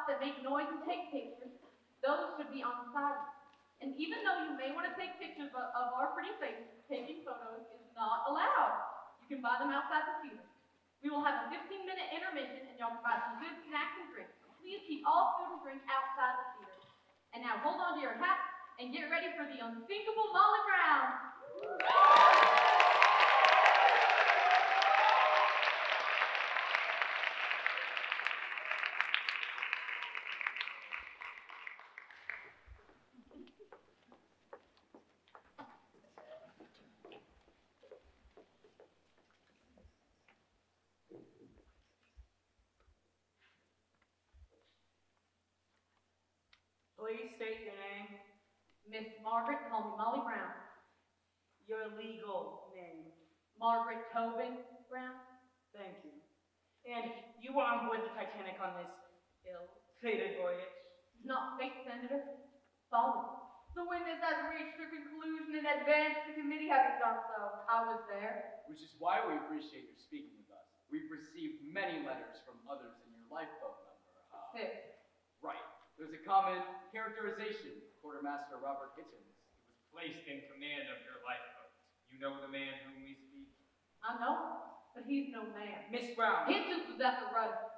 spots that make noise and take pictures, those should be on silent. And even though you may want to take pictures of our pretty faces, taking photos is not allowed. You can buy them outside the theater. We will have a 15-minute intermission, and y'all can buy some good snacks and drinks. Please keep all food and drink outside the theater. And now hold on to your hats and get ready for the Unsinkable Molly Brown. Please state your name. Miss Margaret, call me Molly Brown. Your legal name. Margaret Tobin Brown. Thank you. And you were on board the Titanic on this ill-fated voyage? Not fate, Senator. Folly. The witness has reached a conclusion in advance. The committee having done so. I was there. Which is why we appreciate your speaking with us. We've received many letters from others in your lifeboat number. 6. Right. There's a common characterization. Quartermaster Robert Hitchens. He was placed in command of your lifeboat. You know the man whom we speak? I know, but he's no man. Miss Brown. Hitchens was at the rudder,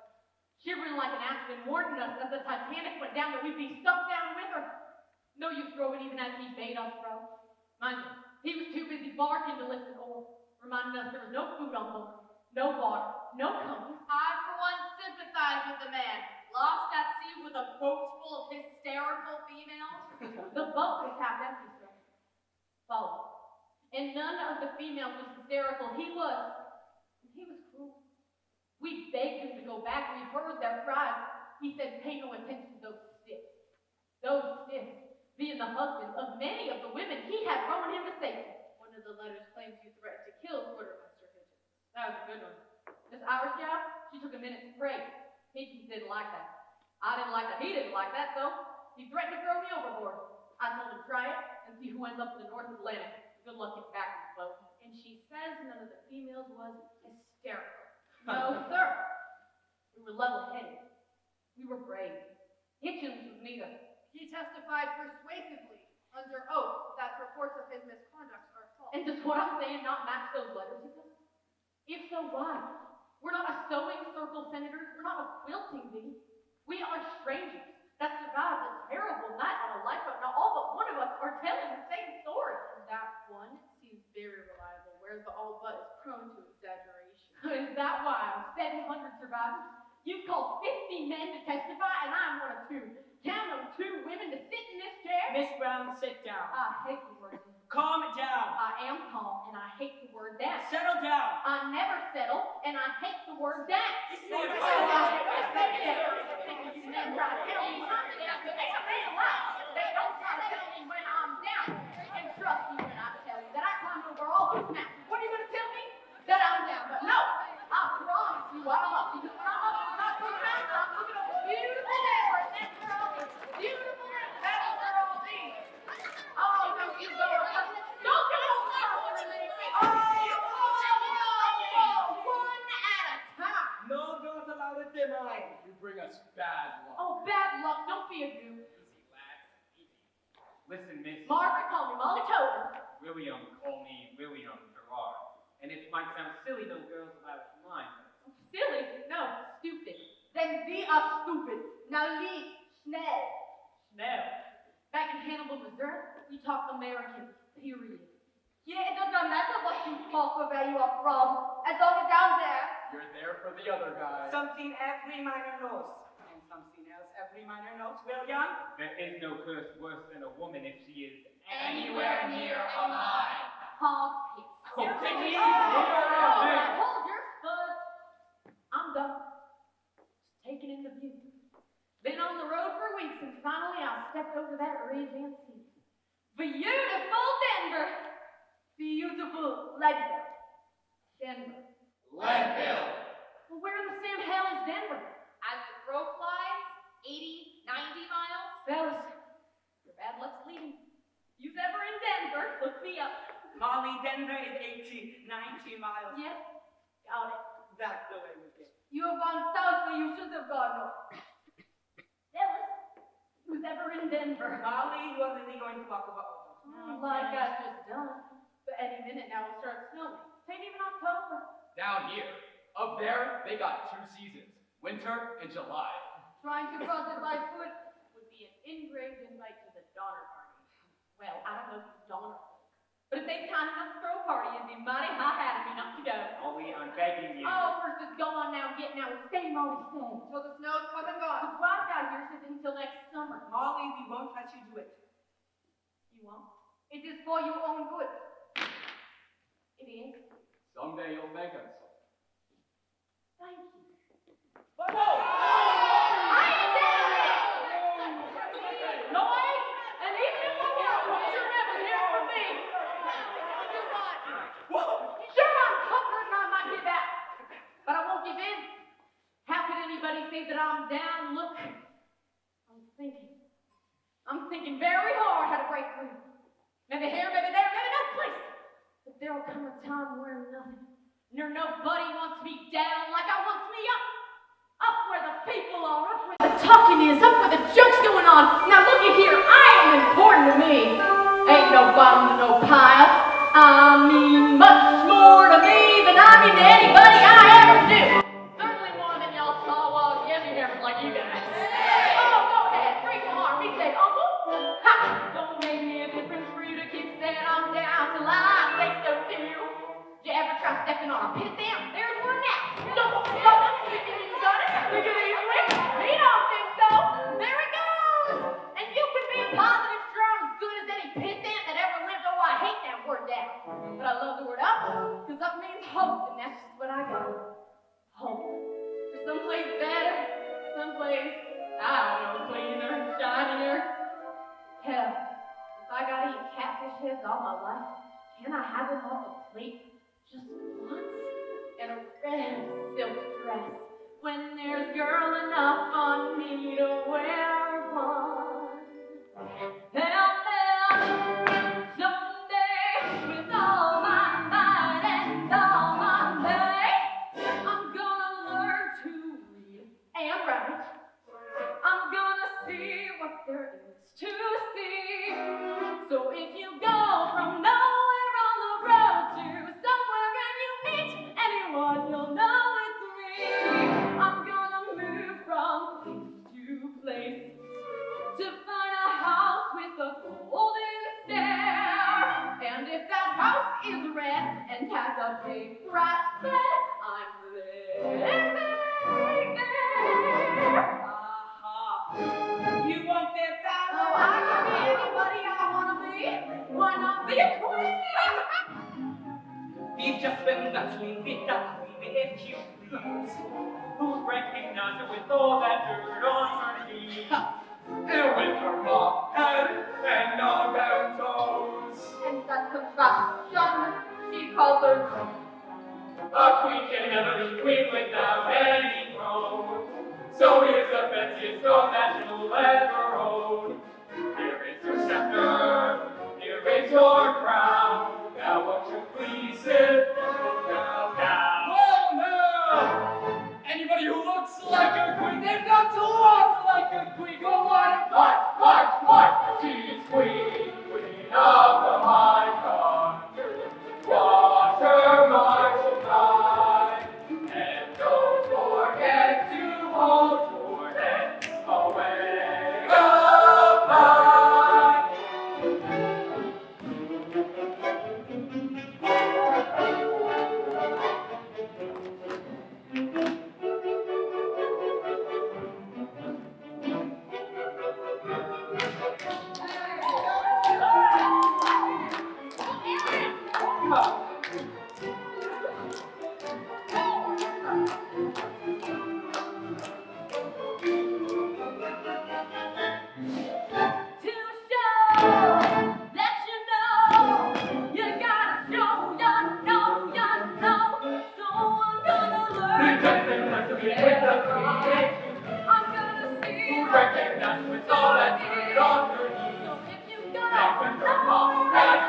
shivering like an aspen, warning us as the Titanic went down that we'd be sunk down with her. No use rowing even as he bade us row. Mind you, he was too busy barking to lift an oar, reminding us there was no food on board, no water, no company. I, for one, sympathize with the man. Lost at sea with a boat full of hysterical females? The boat was half empty, sir. Follow. And none of the females was hysterical. He was cruel. We begged him to go back. We heard their cries. He said, pay no attention to those stiffs. Those stiffs, being the husbands of many of the women he had rowing him to safety. One of the letters claims you threatened to kill Quartermaster Hitchens. That was a good one. This Irish gal, she took a minute to pray. Hitchens didn't like that. I didn't like that. He didn't like that, so he threatened to throw me overboard. I told him try it and see who ends up in the North Atlantic. Good luck getting back in the boat. And she says none of the females was hysterical. No, sir. We were level-headed. We were brave. Hitchens was neither. He testified persuasively under oath that reports of his misconduct are false. And does what I'm saying not match those letters he took? If so, why? We're not a sewing circle, senators. We're not a quilting bee. We are strangers that survived a terrible night on a lifeboat. Now, all but one of us are telling the same story. And that one seems very reliable, whereas the all but is prone to exaggeration. Is that why 700 survivors? You've called 50 men to testify, and I'm one of 2. Count them 2 women to sit in this chair? Miss Brown, sit down. I hate the word. Calm down. I am calm, and I hate the word down. Settle down. I never settle, and I hate the word down. They don't try to tell me when I'm down. And trust me when I tell you that I climbed over all those mountains. What are you going to tell me? That I'm down. But no, I promise you I'm up to you. When I'm up on top of those mountains, I'm looking over beautiful Denver, and that's where I'll be. Beautiful Denver, that's where I'll be. Oh, don't you go. Don't go. One at a time. No girls allowed at the mine. You bring us bad luck. Oh, bad luck. Don't be a goof. Easy, lads, easy. Listen, Miss Margaret, call me Molly Tobin. William, call me William Gerard. And it might sound silly, no girls allowed to mine. Silly? No, stupid. Then we are stupid. Now leave. Schnell. Schnell. Back in Hannibal, Missouri, we talk American, period. Yeah, it does not matter what you talk or where you are from, as long as I'm there. You're there for the other guy. Something every miner knows. And something else every miner knows. William? There is no curse worse than a woman if she is Anywhere near a mine. Hog piss. Oh, take it easy. Hold your spuds. I'm done. Just taking in the view. Been on the road for weeks, and finally I stepped over that ridge and see. Beautiful Denver. Beautiful Leadville. Denver. Leadville. Well, where in the Sam hell is Denver? As the crow flies, 80, 90 miles? Fellas, your bad luck's leading. You's ever in Denver, look me up. Molly, Denver is 80, 90 miles. Yep, got it. That's the way we get. You have gone south where you should have gone north. who's ever in Denver. Molly, you are really going to walk about. Like I just done. But any minute now it'll start snowing. It ain't even October. Down here. Up there, they got 2 seasons. Winter and July. Trying to cross it by foot would be an engraved invite to the Donner Party. Well, I don't know if it's Donner folk, but if they've kind enough to throw a party, it'd be mighty high-hatted me not to go. Molly, I'm begging you. Oh, first just go on now, get now, and stay, Molly, stay. Till the snow's come and gone. The squad's out here says until next summer. Molly, we won't let you do it. You won't? It is for your own good. It is. Someday you'll thank us. Thank you. But no! I ain't down yet! No, I ain't. And even if I were, you're never here for me. You're right. Sure, I'm comforted and I might give out. But I won't give in. How could anybody say that I'm down? Look, I'm thinking very hard how to break through. Maybe here, maybe there, maybe no place. But there'll come a time where nothing, nor nobody wants me down like I wants me up. Up where the people are, up where the talking is, up where the joke's going on. Now look at here, I am important to me. Ain't no bottom to no pile. I mean much more to me than I mean to anybody I ever knew. Certainly more than y'all saw while I was getting here like you guys. Oh, go ahead, break my heart. Me say, Uncle, ha! Don't make me a difference for you to keep saying I'm down till I say so too. Did you ever try stepping on a pit down? There's one now. Don't stop us thinking you got it. Look at these lips. He don't think so. There it goes. And you can be positive, strong, as good as any pit down that ever lived. Oh, I hate that word down. But I love the word up, because up means hope, and that's just what I got. Hope. For someplace better, someplace, I don't know, cleaner, shinier. Hell, if I gotta eat catfish heads all my life, can I have them off a plate just once? In a red silk dress, when there's girl enough on me to wear one. Now, someday, with all my might and all my might, I'm gonna learn to read and write. I'm gonna see what there is to see. So if you go from nowhere on the road to somewhere and you meet anyone, you'll know it's me. I'm gonna move from place to place to find a house with a golden stair. And if that house is red and has a big brass bed, I'm there. You won't get that. Oh, I can be anybody I wanna be. Why not be a queen? We've just been wrestling with the queen, if you please. Who'd recognize her with all that dirt on her knees? And with her mop head and no round toes. And that contraption she calls her queen. A queen can never be queen without any throne. So here's the fanciest throne that you'll ever own. Here is your scepter, here is your crown. Now won't you please sit down now? Well, now, anybody who looks like a queen, they've got to walk like a queen. Go on, march, march, march. She's queen, queen of the my country. Watch her march by, and don't forget to hold your head away up high. Recognize with all that dirt on her knees. Now with her mop head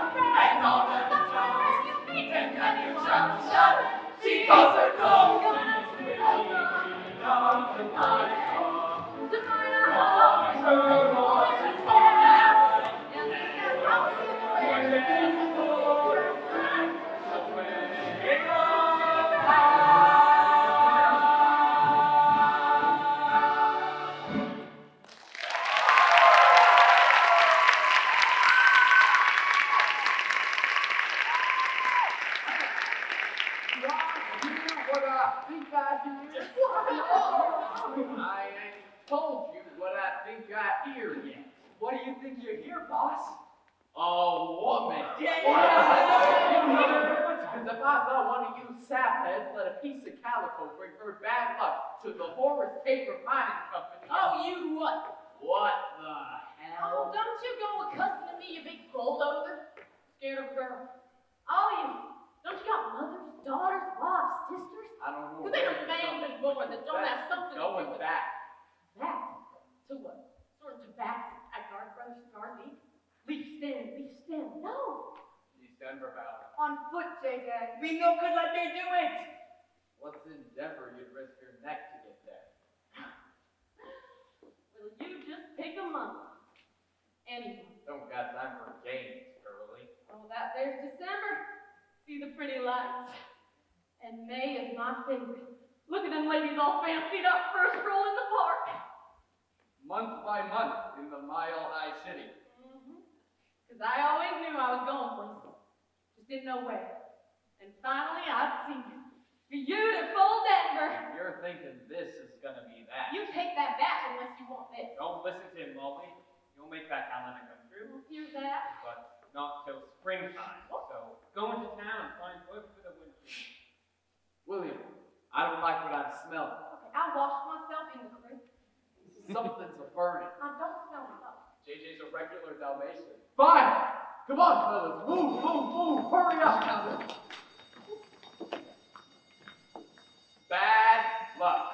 and all that toes. And then you shout, she calls her golden queen of the night. Watch her, woman. Because if I thought one of you sapheads let a piece of calico bring her bad luck to the Horace Paper Mining Company. Oh, you what? What the Oh, hell? don't you go accustoming me, you big bulldozer. Scared of a girl. All you. Don't you got mothers, daughters, wives, sisters? I don't know. Who think a man was born that don't have something to do Going with back. that? To what? Sort of to back at Guard Brothers Guard League? Leaf stand. No. East Denver Valley. On foot, JJ. We no good like they do it. What's in Denver you'd risk your neck to get there? Will you just pick a month? Anyone. Don't got time for games, girlie. Oh, that there's December. See the pretty lights. And May is my favorite. Look at them ladies all fancied up for a stroll in the park. Month by month in the Mile High City. Because I always knew I was going places. Just didn't know where. And finally, I've seen it. Beautiful Denver. You're thinking this is gonna be that. You take that back unless you want this. Don't listen to him, Molly. You'll make that calendar come true, Here's that. but not till springtime. So go into town and find work for the winter. William, I don't like what I'm smelling. Okay, I washed myself in the creek. Something's a burning. I don't smell stuff. JJ's a regular Dalmatian. Fine! Come on, fellas. Move. Hurry up now. Bad luck.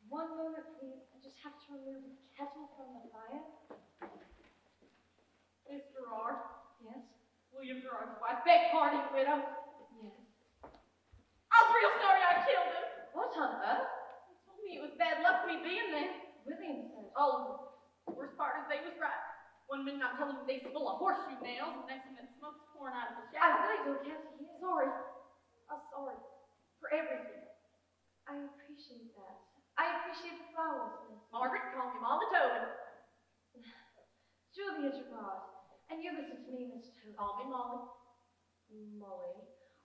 One moment, please. I just have to remove the kettle from the fire. Miss Gerard. Yes? William Gerard's wife. Beg pardon, widow. Yes. I was real sorry I killed him. What on earth? He told me it was bad luck me being there. William said. Oh, the worst part is they was right. One minute I told him they's full of horseshoe nails, and the next minute smoke's pouring out of the I shower. really don't care to hear. Sorry. I'm sorry. For everything. I appreciate that. I appreciate the flowers, Miss. Margaret, call me Molly Tobin. Julia Gerard. And you listen to me, Miss Tobin. Call me Molly. Molly.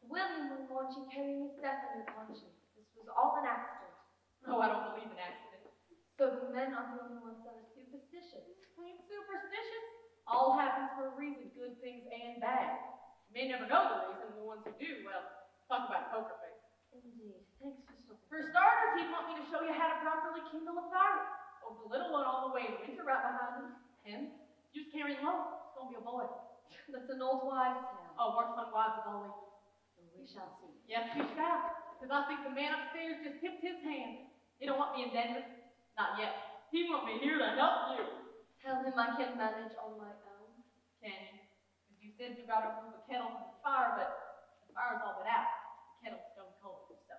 William wouldn't want you carrying his death on your conscience. This was all an accident. No, I don't believe in accidents. So the men are the only ones that are superstitious. Ain't superstitious. All happens for a reason, good things and bad. You may never know the reason, the ones who do, well, talk about poker face. Indeed. Thanks for stopping. For starters, he'd want me to show you how to properly kindle a fire. Oh, the little one all the way in winter right behind him. You just carry him home. It's gonna be a boy. That's an old wives' tale. Oh, worse than wives of only. So we shall see. Yes, we shall. Because I think the man upstairs just tipped his hand. He don't want me in Denver. Not yet. He want me here to help you. Tell him I can manage on my own. Can you? Because you said you got to remove a kettle from the fire, but the fire's all but out. The kettle's stone cold, so.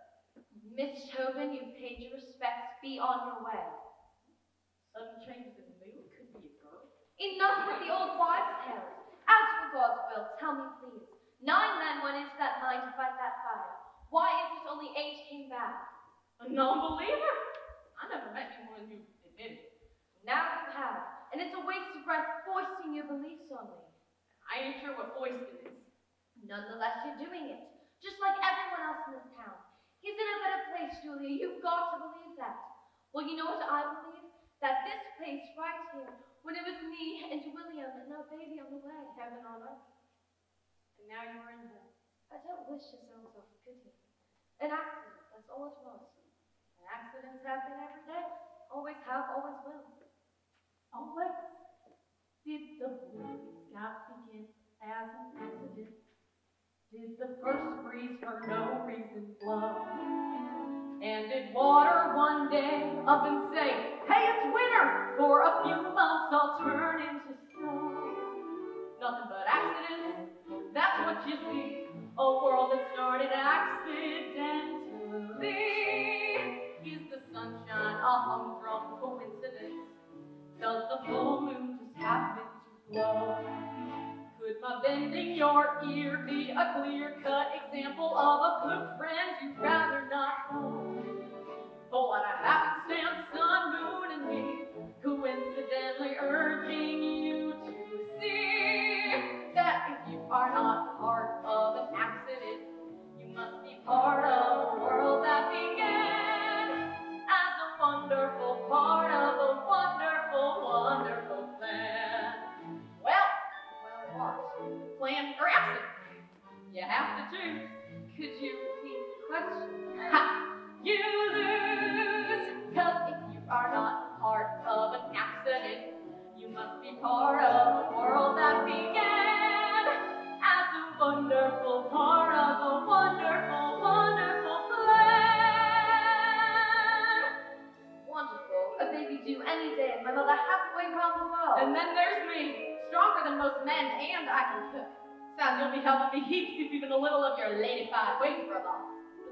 Miss Tobin, you've paid your respects. Be on your way. Sudden changes in the mood could be a girl. Enough with the old wives' tales. As for God's will, tell me please. 9 men went into that mine to fight that fire. Why is it only 8 came back? A non-believer? I never met anyone who admitted it. Now you have, and it's a waste of breath foisting your beliefs on me. I ain't sure what foisting is. Nonetheless, you're doing it, just like everyone else in this town. He's in a better place, Julia. You've got to believe that. Well, you know what I believe? That this place right here, when it was me and William and our baby on the way. Heaven on earth. And now you're in hell. I don't wish to sound self-pity. An accident, that's all it was. And accidents happen every day. Always have, always will. Always. Did the blue sky begin as an accident? Did the first breeze for no reason blow? And did water one day up and say, hey, it's winter, for a few months I'll turn into snow? Nothing but accidents, that's what you see. A world that started accidentally. Is the sunshine a humdrum coincidence? Does the full moon just happen to glow? Could my bending your ear be a clear-cut example of a good friend you'd rather not know? Oh, what a happenstance, sun, moon, and me, coincidentally urging you to see that if you are not part of an accident, you must be part of a world that began as a wonderful part of a wonderful, wonderful plan. Well, what? Plan or accident? You have to choose. Could you repeat the question? Ha! You lose, 'cause if you are not part of an accident, you must be part of a world that began as a wonderful part of a wonderful, wonderful plan. Wonderful. A baby due any day and my mother halfway around the world. And then there's me, stronger than most men, and I can cook. Sounds you'll be helping me heaps if even a little of your ladyfied ways rub off.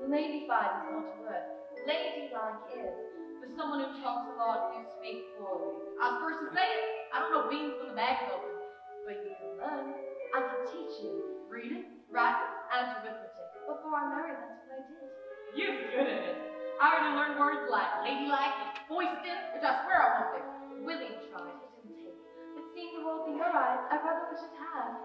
Ladyfied is not a word. Ladylike is. For someone who talks a lot, you speak poorly. I was first to say it. I don't know beans when the bag's open. But you can learn. I can teach you. Reading, writing, And arithmetic. Before I married, that's what I did. you're good at it. I already learned words like ladylike and foisted, which I swear I won't do. Willie tried. It didn't take. But seeing the world through your eyes, I rather wish it had.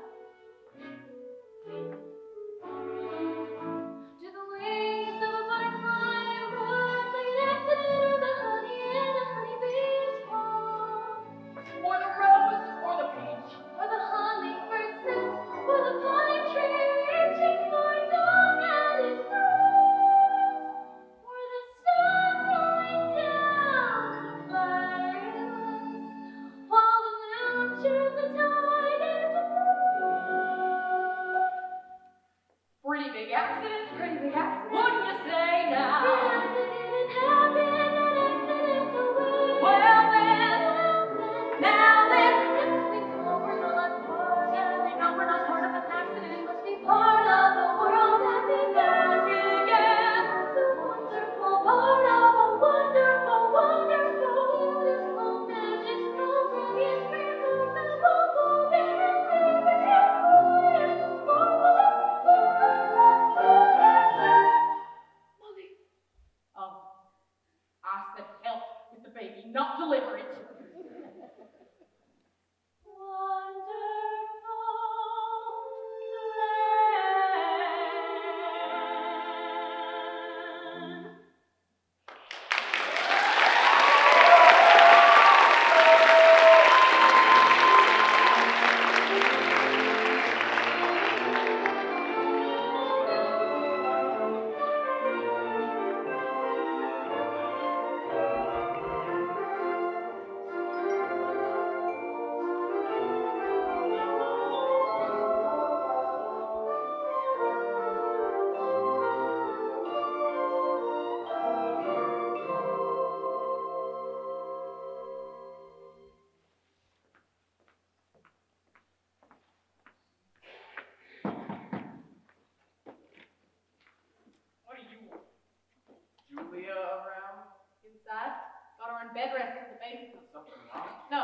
Do the wings of a butterfly work like an accident, or the honey in a honeybee's comb? Or the rose, or the peach. Or the hummingbird's nest, or the pine tree reaching for dawn at its roots, or the sun going down the fiery west, while the moon turns the tide into blue. Pretty big accident. Pretty big accident. Wouldn't you say now? Pretend it didn't happen, an accidental way. Well then, now then, If we know we're not part, we know we're not part of an accident. we must be part of the world that began. Began. It's a wonderful part of a wonderful, wonderful, beautiful, magical, brilliant, remarkable, Molly. Oh, I said help with the baby, not deliver it. Wonderful land. What do you want? Julia around? Inside, got her in bed resting the baby. Is something wrong? No,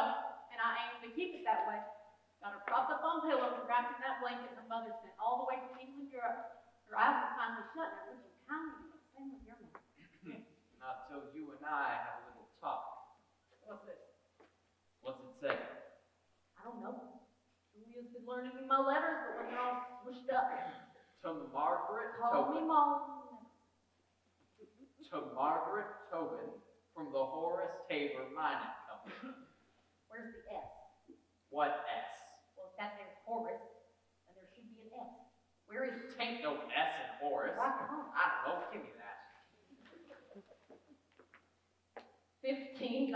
and I aim to keep it that way. Got her propped up on pillows and wrapped in that blanket her mother sent all the way from England, Europe. Her eyes were finally shut. Now, would you kindly do the same with your mother? Not till you and I have a little talk. What's this? What's it say? I don't know. Julia's been learning me my letters, but when they're all smushed up, To Margaret call me Tobin. Molly. To Margaret Tobin from the Horace Tabor Mining Company. Where's the S? What S? Well, if that there's Horace, then there should be an S. Where is it? Ain't no S in Horace. Why not? I don't know. Give me that. $15?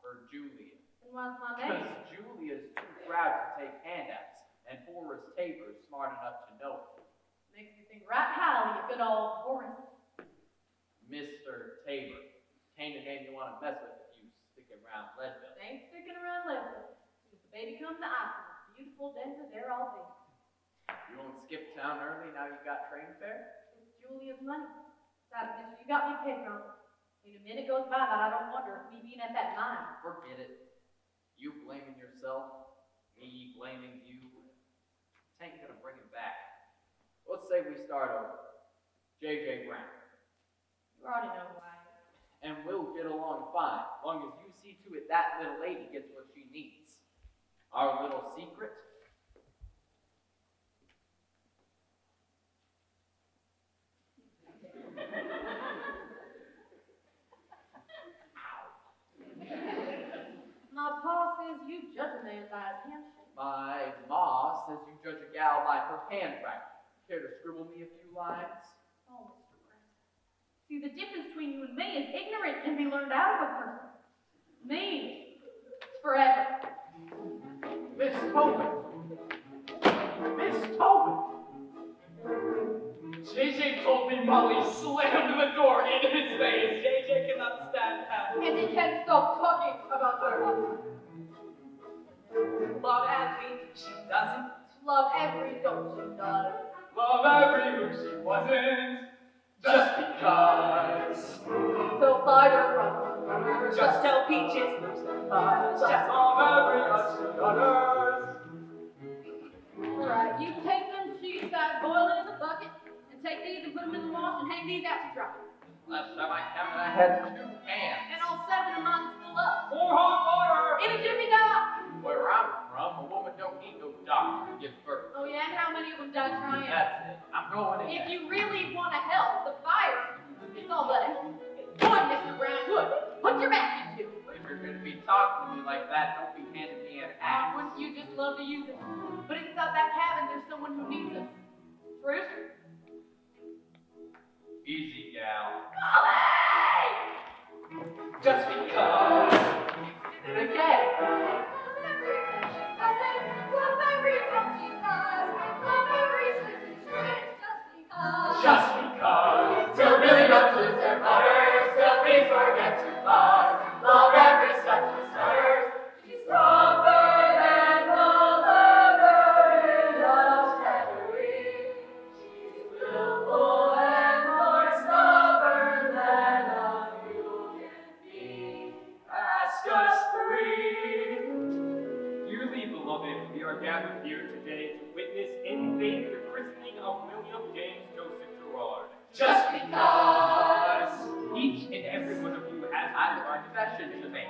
For Julia. And what's my name? Because Julia's too proud to take handouts, and Horace Tabor's smart enough to know it. Makes me think right highly of good old Horace. Mr. Tabor. Ain't a name you want to mess with if you stick around Leadville. Ain't sticking around Leadville. If the baby comes to Iceland, beautiful Denver, there I'll be. You won't skip town early now you got train fare? It's Julia's money. Besides, mister, you got me paper on it. Ain't a minute goes by that I don't wonder if me being at that mine. Forget it. You blaming yourself, me blaming you. It ain't gonna bring it back. Let's say we start over. J.J. Brown. You already know who I am. And we'll get along fine, long as you see to it that little lady gets what she needs. Our little secret. My pa says you judge a man by his handshake. My ma says you judge a gal by her handwriting. Care to scribble me a few lines? Oh, Mr. Brown. See, the difference between you and me is ignorance can be learned out of a person. Me, it's forever. Miss Tobin! Miss Tobin! JJ told me Molly slammed the door in his face. JJ cannot stand that. And he can't stop talking about her. Love Abby, she doesn't. Love every don't you, darling. Love every who she wasn't, just because. So cider runners. Just tell Peaches, lose the buzz. Just Love every us others. Alright, you take them cheese that's boiling in the bucket, and take these and put them in the wash and hang these out to dry. Last time I counted, I had 2 hands. And all 7 of mine still up. More hot water. In a jiffy dog. Where I'm from, a woman don't need no doctor to give birth. Oh yeah, and how many of them died trying? That's it. I'm going in. If you really want to help the fire, it's all but boy, Mr. Brown, good. Put your back into it. If you're going to be talking to me like that, don't be handing me an axe. Wouldn't you just love to use it? But inside that cabin, there's someone who needs us. Bruce? Easy, gal. Just because. Again. Just because. Till really don't lose their butters. Till please forget to pause. Love every step she stutters. She's tougher than the leather in love's tannery. She's willful and more stubborn than a mule can be. Ask us 3. Dearly beloved, we are gathered here today to witness in faith the christening of William James Joseph Gerard. Just because. Each and every one of you has I have a confession to make.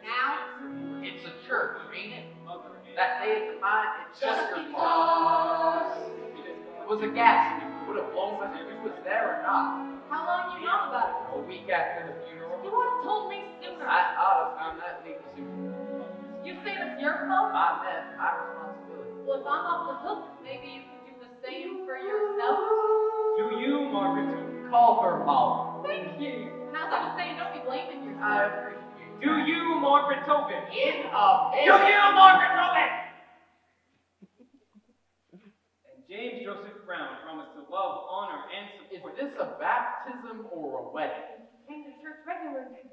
Now? It's a church, ain't it? mother and That day at the mine, it's just Just your fault. because. It was a gas leak. Would have blown whether you was there or not. How long you know about it? A week after the funeral, You would have told me sooner. I ought to have found that leak sooner. You say it's your fault? My man, my responsibility. Well, if I'm off the hook, maybe you can do the same for yourself. do you, Margaret Tobin? Call her Molly. Thank you. And as I was saying, don't be blaming I yourself. appreciate Do you, Margaret Tobin? In a Do you, Margaret Tobin? And James Joseph Brown promised to love, honor, and Is support. this a baptism or a wedding? Came to church regularly.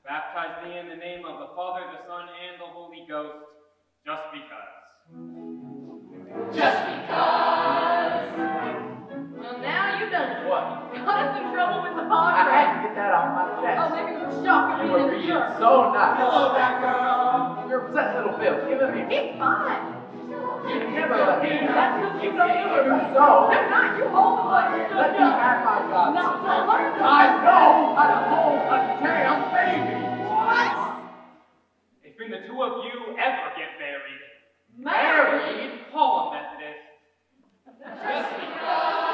Baptize thee in the name of the Father, the Son, and the Holy Ghost, just because. Just because. Well, now you've done it. What? Got us in trouble with the I padre. had to get that off my chest. Oh, maybe you were shocked at You were being in the being church. so nice. Hello, that girl. You're upset, little Bill. Give it me. He's fine. You never let me. That's because you don't do it right. So, They're not. You hold the one. let me have my God. No, no, learn to I know how to hold a damn baby. What? If the two of you ever get married, Married? call a Methodist. Just because.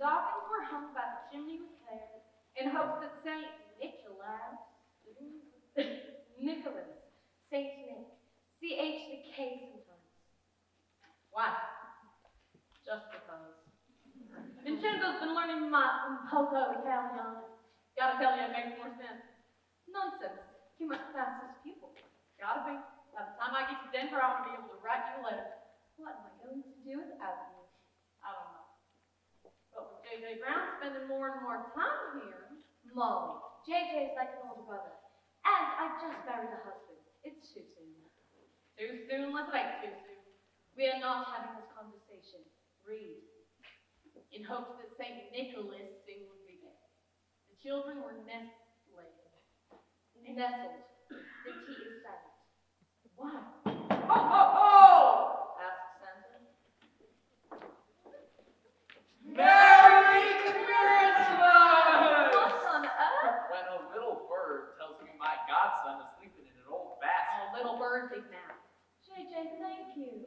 stockings were hung by the chimney with care, in hopes that Saint Nicholas, Saint Nick, C-H the K sometimes. why? Just because. Vincenzo's been learning my un poco Italiano. Gotta tell you, it makes more sense. Nonsense. You must pass this pupil. Gotta be. By the time I get to Denver, I want to be able to write you a letter. What am I going to do without you? I don't know. But with J.J. Brown spending more and more time here, Molly, JJ's like an older brother. And I just married a husband. It's too soon. too soon, let's make too soon. We are not having this conversation. Read. In hopes that St. Nicholas soon would be there. The children were nestled. Nestled. The T is silent. Why? Ho, ho, ho! Asked Santa. Merry Christmas! What on earth? When a little bird tells me my godson is sleeping in an old basket. Oh, little birdsies now. JJ, thank you.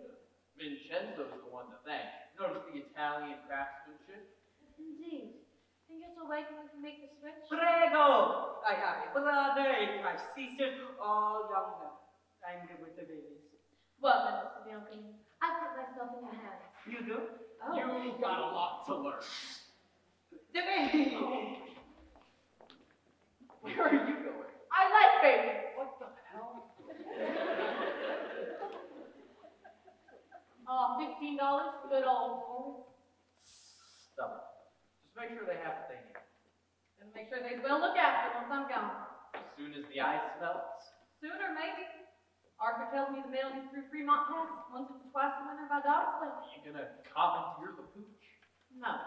Vincenzo's the one to thank. Notice the Italian craftsmanship? Indeed. Think it's awake and we can make the switch? Prego! I have a brother, my sisters, all young now. I'm good with the babies. What, Mr. Duncan? I put myself in your hands. You do? Oh. You've got a lot to learn. The baby! Where are you going? I like babies. What the hell? Oh, $15, good old boy. Stubborn. Just make sure they have what they need. And make sure they will look after once I'm gone. As soon as the ice melts. Sooner, maybe. Arthur tells me the mail is through Fremont Pass once or twice a winter by dog sled. Are you gonna commandeer the pooch? No.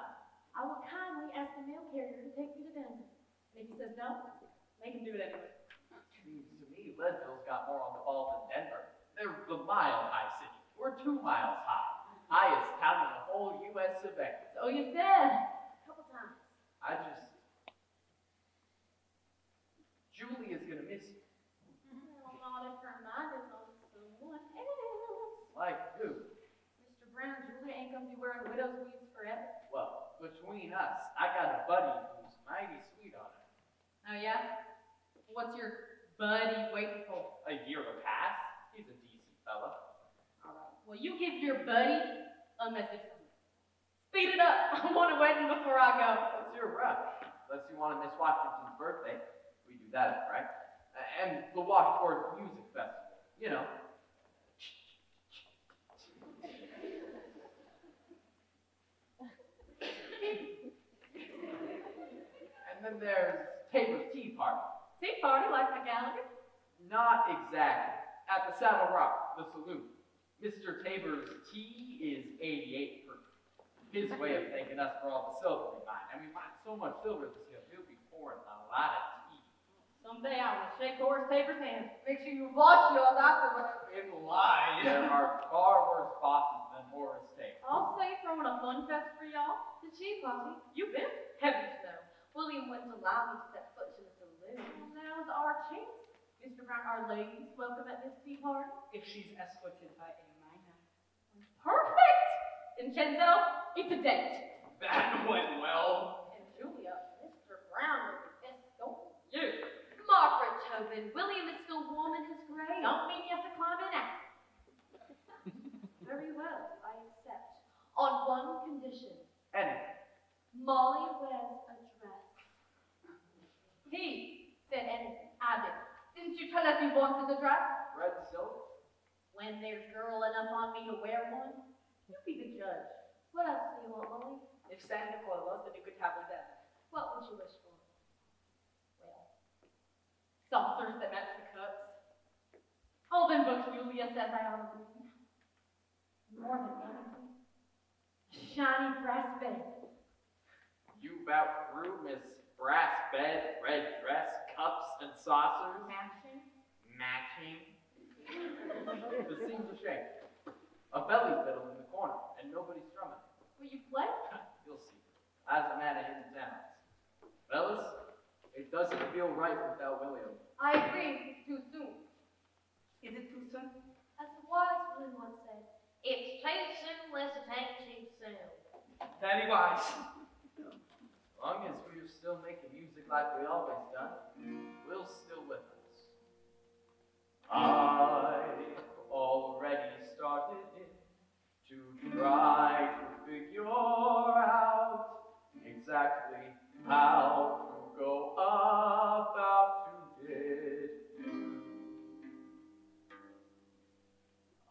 I will kindly ask the mail carrier to take me to Denver. And if he says no, make him do it anyway. Seems to me Leadville's got more on the ball than Denver. They're the mile-high city. We're 2 miles high. Highest town in the whole U.S. of A. So you said. A couple times. Julia's gonna miss you. Well, not if her mind is on someone else. Like who? Mr. Brown, Julia ain't gonna be wearing widow's weeds forever. Well, between us, I got a buddy who's mighty sweet on her. Oh, yeah? What's your buddy waiting for? A year to pass. He's a decent fella. All right. Well, you give your buddy a message from me. Speed it up. I want a wedding before I go. What's your rush? Unless you want to miss Washington's birthday. We do that, right? And the Washford Music Festival. You know. And then there's Tabor's Tea Party. Tea party like my Gallagher? Not exactly. At the Saddle Rock, the saloon. Mr. Tabor's tea is 88 proof. His way of thanking us for all the silver we mine. And we mine so much silver this year, he'll be pouring a lot of tea. Someday I want to shake Horace Tabor's hand. Make sure you wash yours afterwards. In line. There are far worse bosses than Horace Tabor. I'll say throwing a fun fest for y'all. The tea party. You've been. Heavens no. William wouldn't allow me to set foot in the saloon. Well, now's our chance. Mr. Brown, our ladies welcome at this tea party. If she's escorted by a minor. Perfect! Vincenzo, it's a date. That went well. And Julia, Mr. Brown will be escorting you. Margaret Tobin, William is still warm in his grave. Don't mean you have to climb in after. Very well, I accept. On one condition. Anyway, Molly wears a dress. He said anything. I did. Didn't you tell us you wanted a dress? red silk? When there's girl enough on me to wear one, you be the judge. What else do you want, Molly? If Santa Claus, then you could have a dad. What would you wish for? Well, saucers that match the cups. All them books Julia says I ought to read. More than anything, a shiny brass bed. You outgrew Miss Brass Bed, red dress, cups, and saucers? Matching. Matching? This seems a shame. A belly fiddle in the corner, and nobody strumming. Will you play? You'll see. As a man of hidden talents. Fellas, it doesn't feel right without William. I agree. It's too soon. Is it too soon? As the wise woman once said, it's too soon, unless it ain't too soon. Very wise. like we always done, will still with us. I've already started to try to figure out exactly how to go about to get you.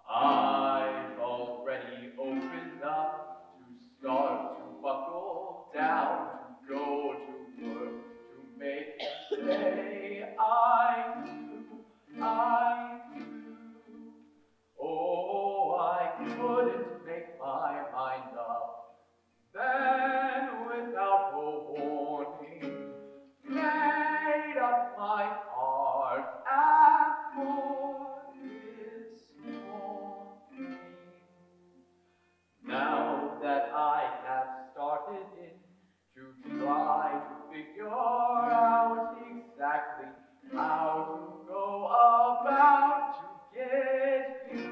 I've already opened up to start to buckle down, to go to work, to make you say I do, I do. Oh, I couldn't make my mind up. Then, without a warning, made up my heart at 4 this morning. Now that I have started to try to figure out exactly how to go about to get you,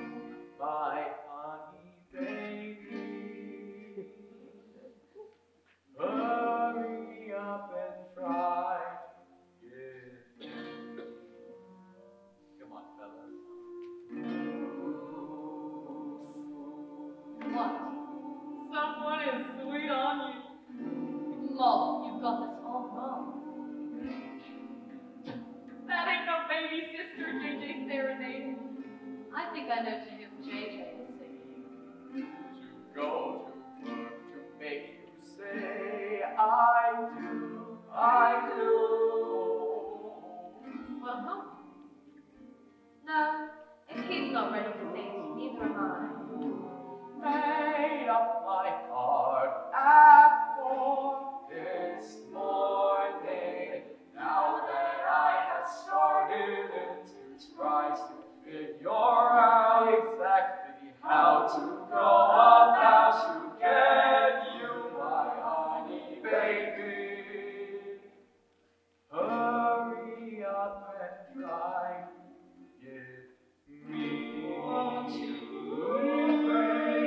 my honey baby. Hurry up and try to get you. Come on, fellas. What? Someone is sweet on you. Molly, you've got this all wrong. That ain't no baby sister JJ serenade. I think I know to whom JJ is singing. To go to work to make you say I do, I do. Well, who? No, if he's not ready to sing, neither am I. Made up my heart at 4 this morning. Now that I have started to try to figure out exactly how to go about to get you, my honey baby. Hurry up and try to get me. Won't you please?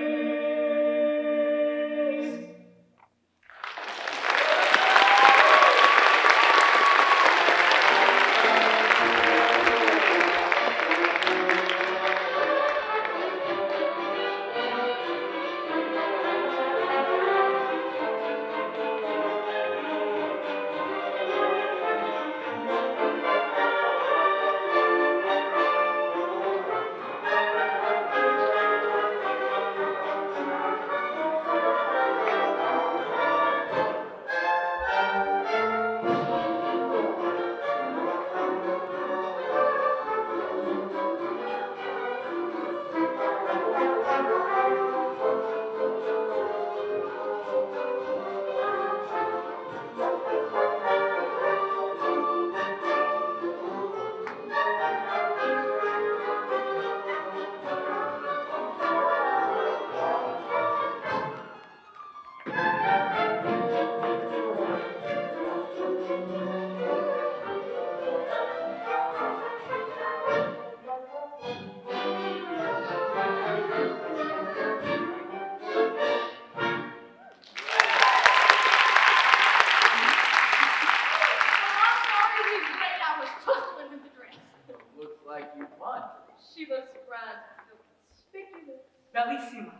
She looks grand, conspicuous. Bellissima.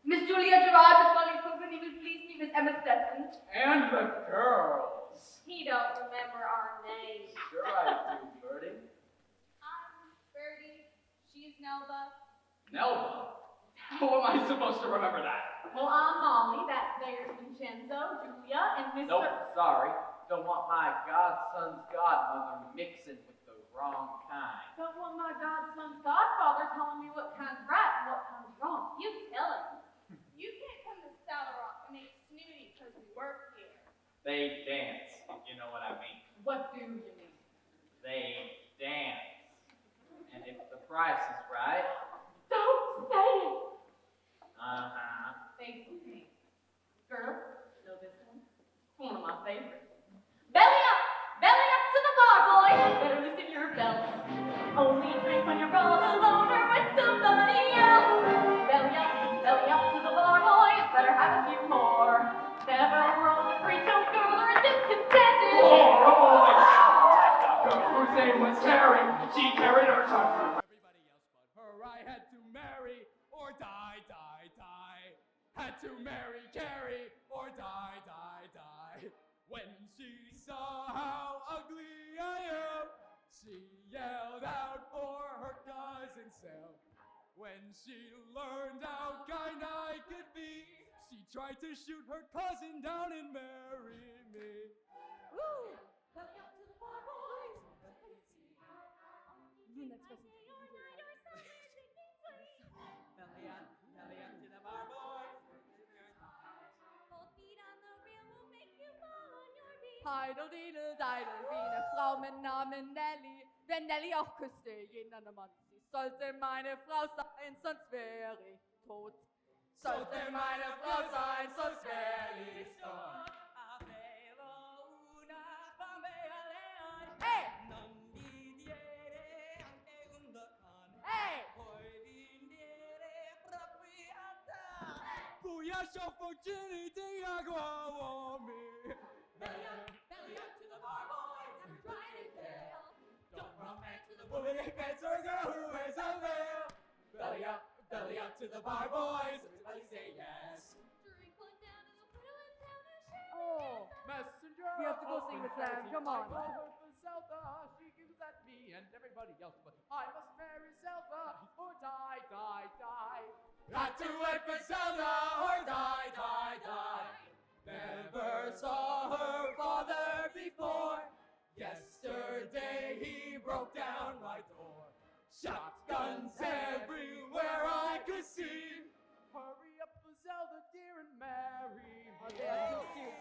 Miss Julia Gerard, Miss Molly Brown, you will please me, Miss Emma Stetson. And the girls. He don't remember our names. Sure I do, Bertie. I'm Birdie. She's Nelba. Nelba? How am I supposed to remember that? Well, I'm Molly. There's Vincenzo, Julia, and Mr. Nope, sorry. Don't want my godson's godmother mixing with the wrong kind. Don't want my godson's godfather telling me what kind's right and what kind's wrong. You tell him. You can't come to Saddle Rock and make snooty because we work here. They dance, if you know what I mean. What do you mean? They dance. And if the price is right, Don't say it! Face with me. Girls, know this one? It's one of my favorites. Belly up to the bar, boys. Better loosen your belts. Only drink when you're all alone or with somebody else. Belly up to the bar, boys. Better have a few more. Never wrong a free toast girl or a discontented. whose name was Carrie. She carried her son for everybody else but her. I had to marry or die, die, die. Had to marry Carrie or die, die, die. When she saw how ugly I am, she yelled out for her cousin Sam. When she learned how kind I could be, she tried to shoot her cousin down and marry me. Woo! Belly up to the bar, boys. Next person. Belly up to the bar, boys. Both feet on the rail will make you fall on your feet. Heidel, Deidel, wie eine Frau mit Namen Nelly. Wenn Nelly auch küsste, jeden anderen Mann. Sie sollte meine Frau sein, sonst wäre ich tot. Sollte meine Frau sein, sonst wär ich tot. Avevo una bambina leone, Hey! non didiere anche un docan. Hey! Poi vendere proprietà. Booyah, opportunity, I go on me. Belly up to the bar, boys. Every Friday tail. Don't run back to the Woman who gets her girl who wears a veil. Belly up to the bar, boys. Everybody say yes. Drink one down and I'll put one down and share. Oh, Messenger. we have to go sing with Sam. Come on. I call her for Zelda. She gives at me and everybody else, but I must marry Zelda or die, die, die. Got to wait for Zelda or die, die, die. Never saw her father before. Yesterday he broke down my door. Shotguns everywhere I could see. Hurry up for Zelda, dear, and marry me. Oh, they are too cute.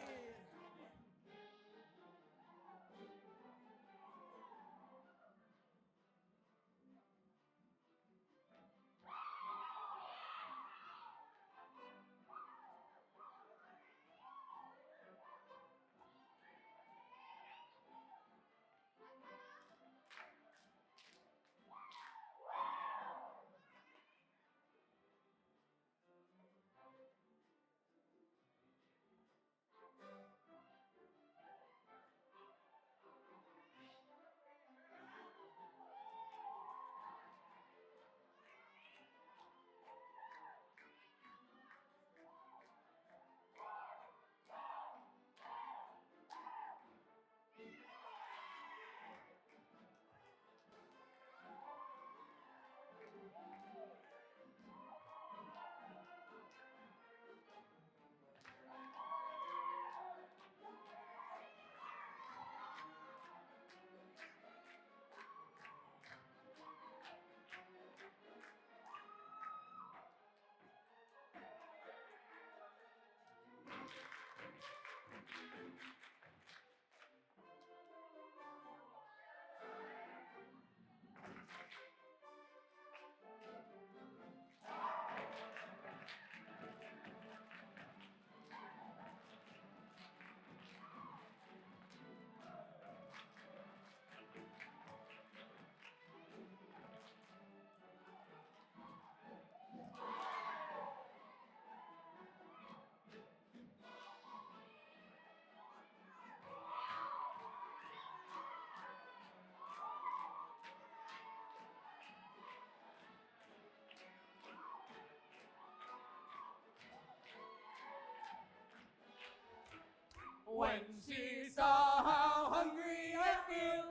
When she saw how hungry I feel,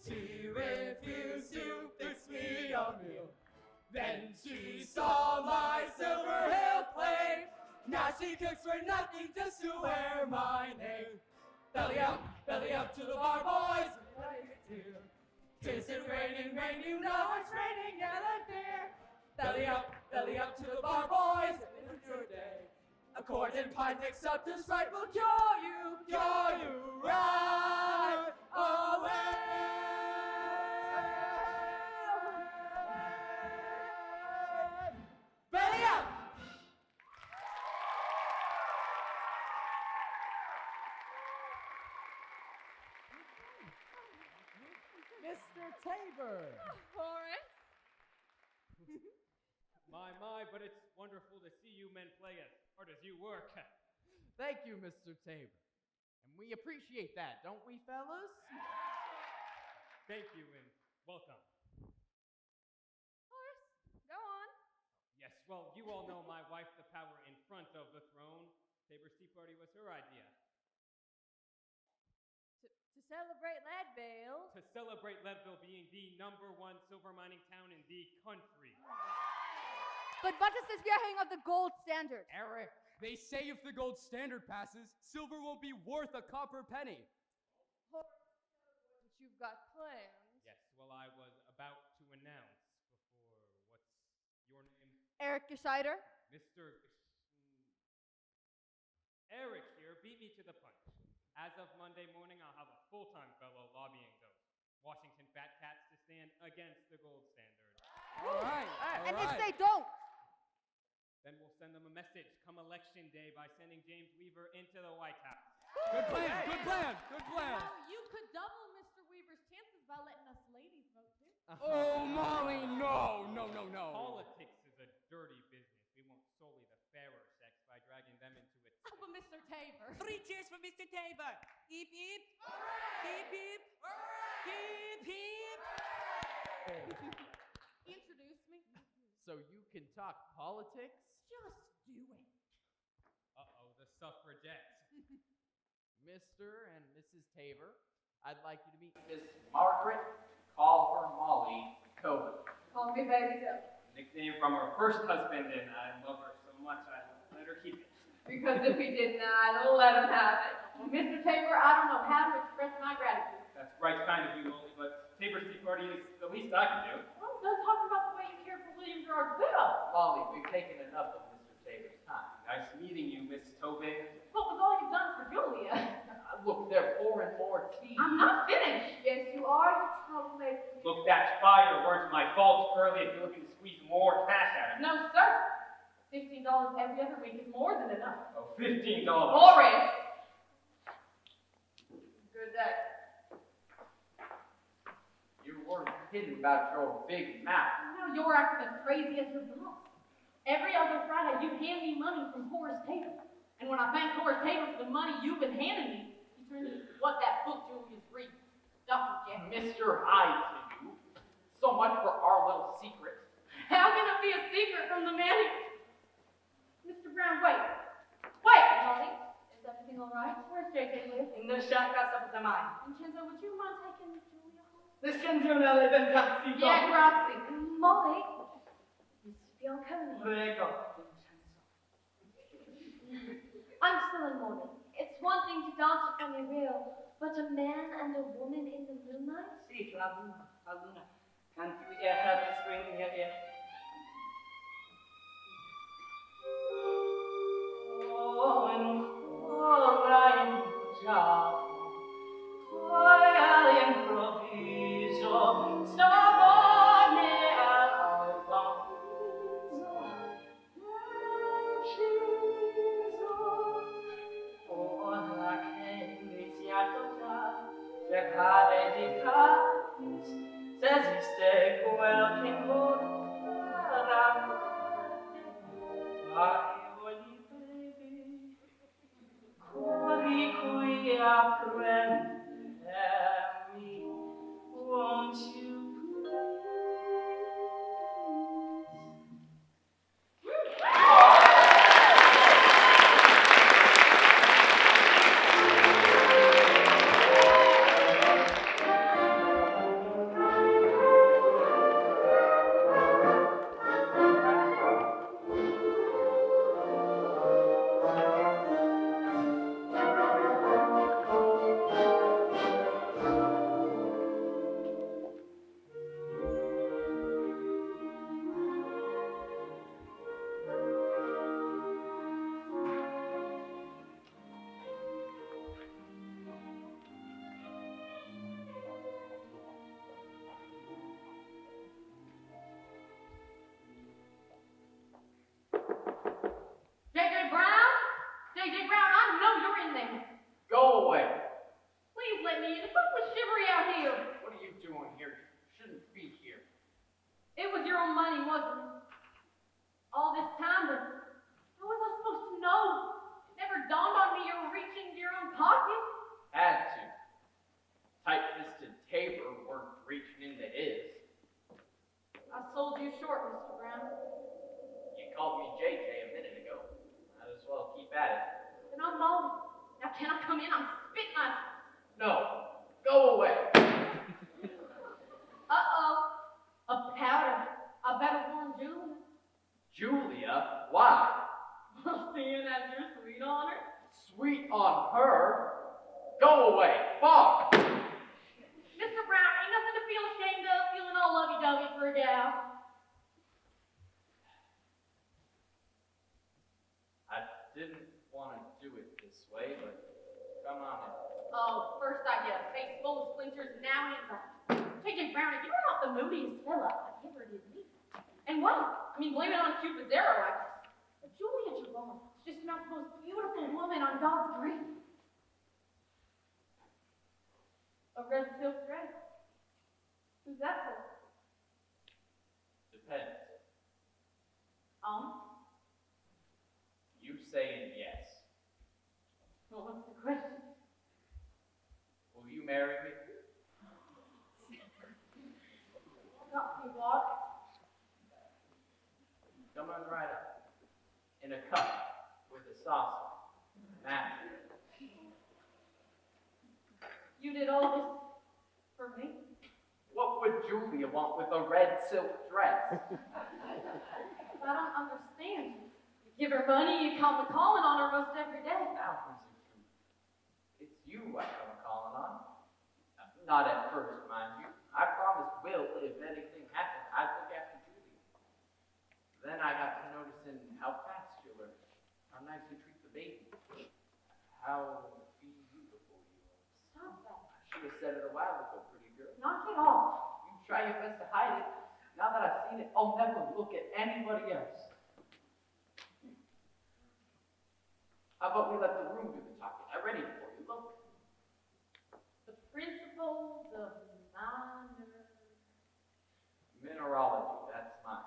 she refused to fix me a meal. Then she saw my silver hill plate. Now she cooks for nothing just to wear my name. Belly up to the bar, boys. Tis it raining, rain, you know it's raining, yellow deer. Belly up to the bar, boys. It's your day. A quart and pint mixed up just right will cure you right away. Belly up! Mr. Tabor. Horace? My, but it's wonderful to see you men play as hard as you work. Thank you, Mr. Tabor. And we appreciate that, don't we, fellas? Thank you and welcome. Horace, go on. Yes, well, you all know my wife, the power in front of the throne. Tabor's Tea Party was her idea. To celebrate Leadville. To celebrate Leadville being the #1 silver mining town in the country. But what is this we are hearing of the gold standard? Eric, They say if the gold standard passes, silver won't be worth a copper penny. Horace, but you've got plans. Yes, well, I was about to announce before, what's your name? Eric Gescheiter. Mr. Eric here beat me to the punch. As of Monday morning, I'll have a full-time fellow lobbying those Washington fat cats to stand against the gold standard. All right. And if they don't? Then we'll send them a message come election day by sending James Weaver into the White House. Good plan. Good plan. Good plan. You could double Mr. Weaver's chances by letting us ladies vote too. Oh, Molly, no. Politics is a dirty business. We want solely the fairer sex by dragging them into it. Oh, but Mr. Tabor. 3 cheers for Mr. Tabor. Heep, heep. Heep, heep. Heep, heep. Introduce me. so you can talk politics? Just do it. Uh-oh, the suffragettes. Mr. and Mrs. Tabor, I'd like you to meet Miss Margaret. Call her Molly Cohen. Call me baby Joe. Nickname from her first husband, and I love her so much I let her keep it. Because if he did not, let him have it. Well, Mr. Tabor, I don't know how to express my gratitude. That's right kind of you, Molly, but Tabor's Tea Party is the least I can do. Well, let's talk about the way you care for William George Bill. Molly, we've taken enough of Mr. Tabor's time. Nice meeting you, Miss Tobin. What was all you've done for Julia? Look, they're pouring more tea. I'm not finished. Yes, you are, you troublemaker. Look, that's fire. Words my fault early if you're looking to squeeze more cash out of me. No, sir. $15 every other week is more than enough. Oh, $15. Horace. Good day. You weren't kidding about your big mouth. Now you're acting as crazy as your boss. Every other Friday, you hand me money from Horace Tabor. And when I thank Horace Tabor for the money you've been handing me, he turns into what that book Julia's reading. Dr. Jack. Mr. Hyde to you. So much for our little secret. How can it be a secret from the man who... Mr. Brown, wait. Wait, Molly. Is everything all right? Where's J.K. live? In the shack up the mine. Vincenzo, would you mind taking Julia home? Vincenzo non le ventassi. Yeah, grazie. Molly, Miss Bianconi. Prego. I'm still in mourning. It's one thing to dance upon the reel, but a man and a woman in the moonlight? Sì, la luna. Can't you hear her whispering in your ear? Oh, ancora in già, poi all'improvviso, stavane all'avanzo, deciso, ora che è iniziato già, cercare di capire se esiste quel che ancora cuori cui apprendermi, won't you J.J. Brown? J.J. Brown, I know you're in there. Go away. Please let me in. It's awfully shivery out here. What are you doing here? You shouldn't be here. It was your own money, wasn't it? All this time, but how was I supposed to know? It never dawned on me you were reaching into your own pocket. Had to. Tight-fisted Tabor weren't gummy for a gal. I didn't want to do it this way, but come on in. Oh, first I get a face full of splinters, and now he's back. JJ Browning, you're not the moodiest fella I ever did meet. And well, I mean, blame it on Cupid's arrow, I guess. But Julia Javon is just about the most beautiful woman on God's green. A red silk dress. Who's that for? Depends. Um? You saying yes. Well, what's the question? Will you marry me? Got me water. Come on right up. In a cup with a saucer. Mash. You did all this for me? What would Julia want with a red silk dress? I don't understand. You give her money, you come calling on her most every day. Now, Mrs. Julia, it's you I come calling on. Not at first, mind you. I promised Will if anything happened, I'd look after Julia. Then I got to noticing how fast you learn, how nice you treat the baby, how beautiful you are. Stop that. I should have said it a while ago, pretty girl. Knock it off. You try your best to hide it. Now that I've seen it, I'll never look at anybody else. How about we let the room do the talking? I read it for you. Look. The principles of Mineralogy, that's mine.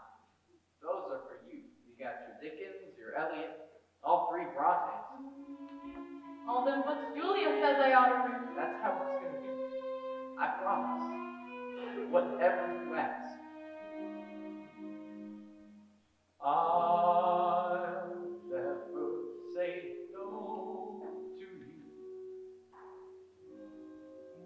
Those are for you. You got your Dickens, your Eliot, all three Brontes. all them books Julia says I ought to read. That's how it's going to be. I promise. Whatever you ask. I'll never say no to you.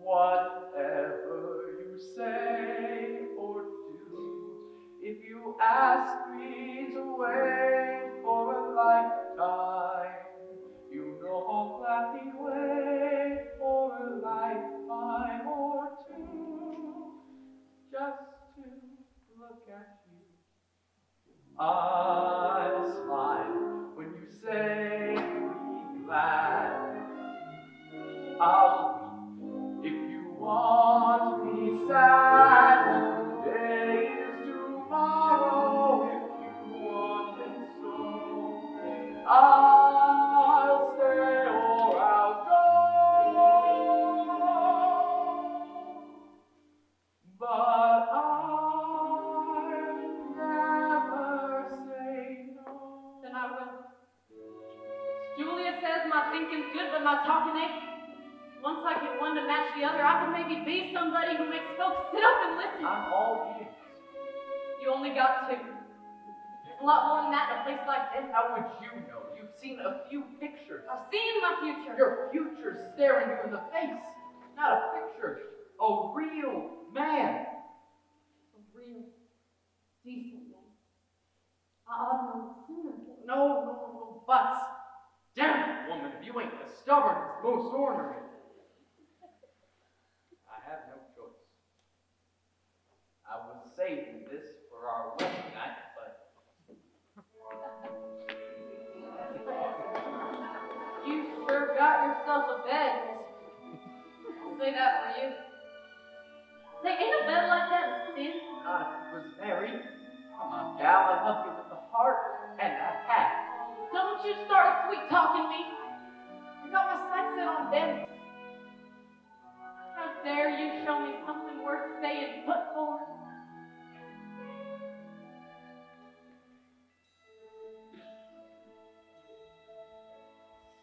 Whatever you say or do, if you ask me to wait for a lifetime, you know I'll gladly wait for a lifetime or two, just to look at you. I'll smile when you say be glad. I'll weep if you want me sad. Today is tomorrow if you want it so. I'll stay or I'll go. But I'll never say no. Then I will. Julia says my thinking's good, but my talking ain't. Once I get one to match the other, I can maybe be somebody who makes folks sit up and listen. I'm all ears. You only got two. There's a lot more than that in a place like this. How would you know? You've seen a few pictures. I've seen my future. Your future's staring you in the face. Not a picture. A real man. A real, decent man. I ought to know sooner. No buts. Damn it, woman, if you ain't as stubborn as most ornery. I have no choice. I was saving this for our wedding night, but You sure got yourself a bed, mister. I'll say that for you. Say, ain't a bed like that a sin? not if it was married. Come on, gal, I love you with the heart and a hat. Don't you start sweet talking me. I got my sights set on them. How dare you show me something worth staying put for?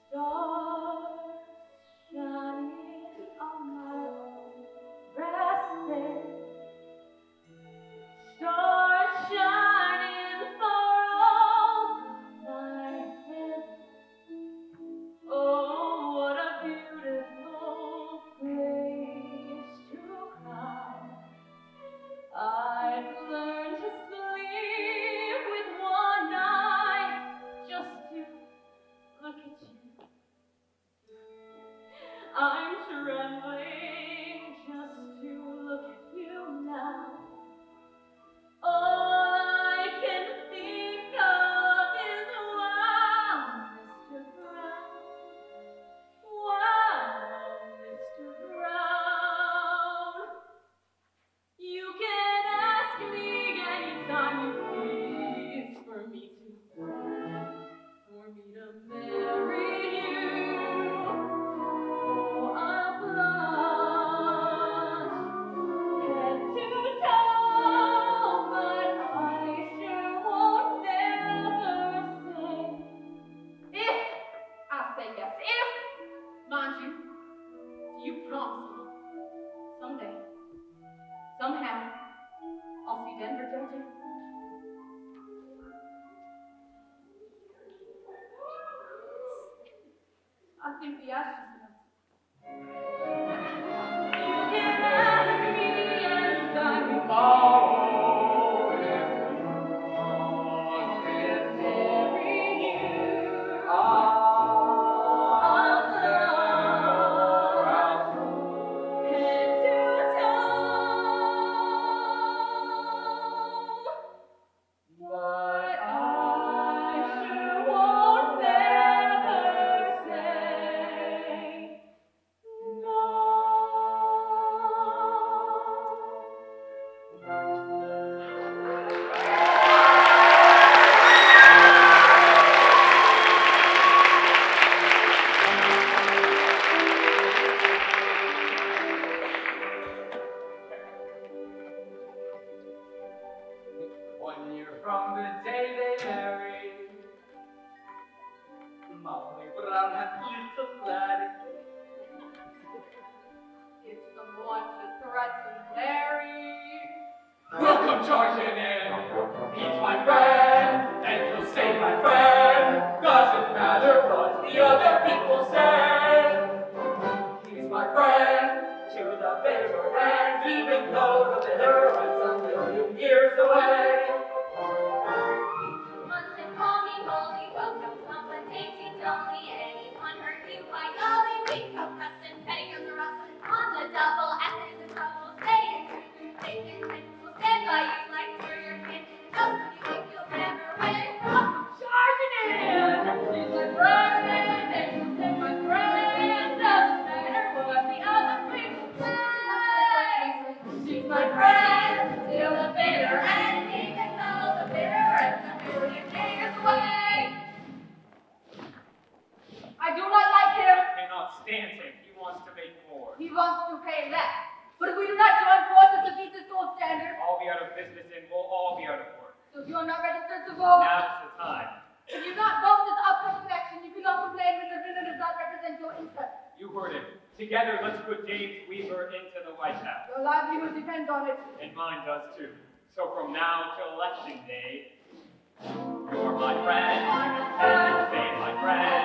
Stars shining on my own breast bed. see Denver, don't you? I think the ash is enough. You can ask me and I will follow if you want it. Every year I'll head to town. But I sure won't never say no. One year from the day they married, Molly Brown had little laddie. If someone should threaten Larry, We'll come charging in. He's my friend, and he'll stay my friend. Doesn't matter what the other people say. He's my friend to the bitter end, even though the bitter end's a million years away. Unsinkable Molly, welcome someone dainty only. Anyone hurt you by golly, we come pressing, petticoats are rustling on the double. If there's a trouble, stay in your thinking, and we'll stand by you like we're your kin. Just when you think you'll never win, come charging in. She's my friend, and she'll stay my friend. Doesn't matter what the other people say. She's my friend till the bitter end, even though the bitter end's a million years away. I do not like him. Cannot stand him. He wants to make war. he wants to pay less. But if we do not join forces to beat this gold standard, I'll be out of business and we'll all be out of work. so if you are not registered to vote, Now's the time. if you not vote this upcoming election, you cannot complain when the winner does not represent your interests. You heard it. Together, let's put James Weaver into the White House. Your livelihood depends on it. And mine does too. So from now till election day, you're my friend, and you'll stay my friend.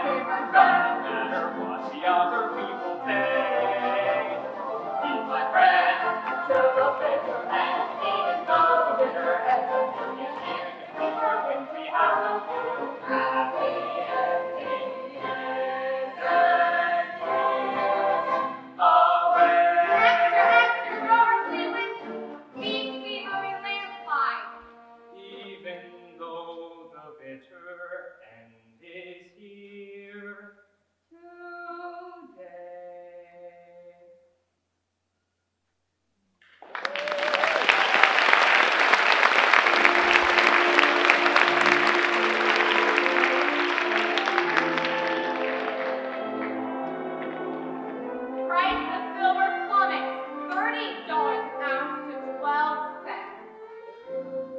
Doesn't matter what the other people say. He's my friend till the bitter end, even though the bitter end's a million years before when we have no happy ending. Extra, Robert Cleveland, beats fever and landslide. Even though the bitter end is here today. Price of silver plummets, $30 an ounce to 12 cents.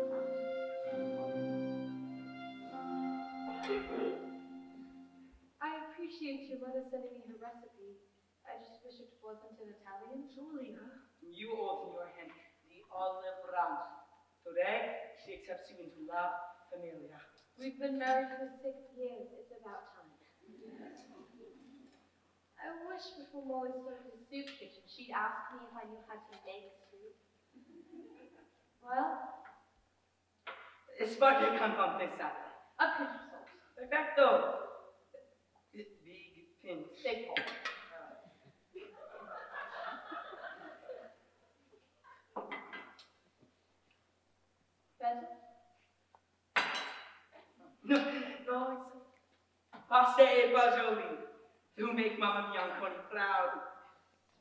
I appreciate your mother sending me her recipe. I just wish it wasn't in Italian. Julia. You hold in your hand the olive branch. Today, she accepts you into La Familia. We've been married for 6 years. It's about time. I wish before Molly started the soup kitchen, she'd ask me if I knew how to make soup. Well, Spaghetti con pensata. A pinch of salt. Perfecto. Big pinch. Big hole. Better? No, it's pasta e fagioli to make Mama Bianconi proud.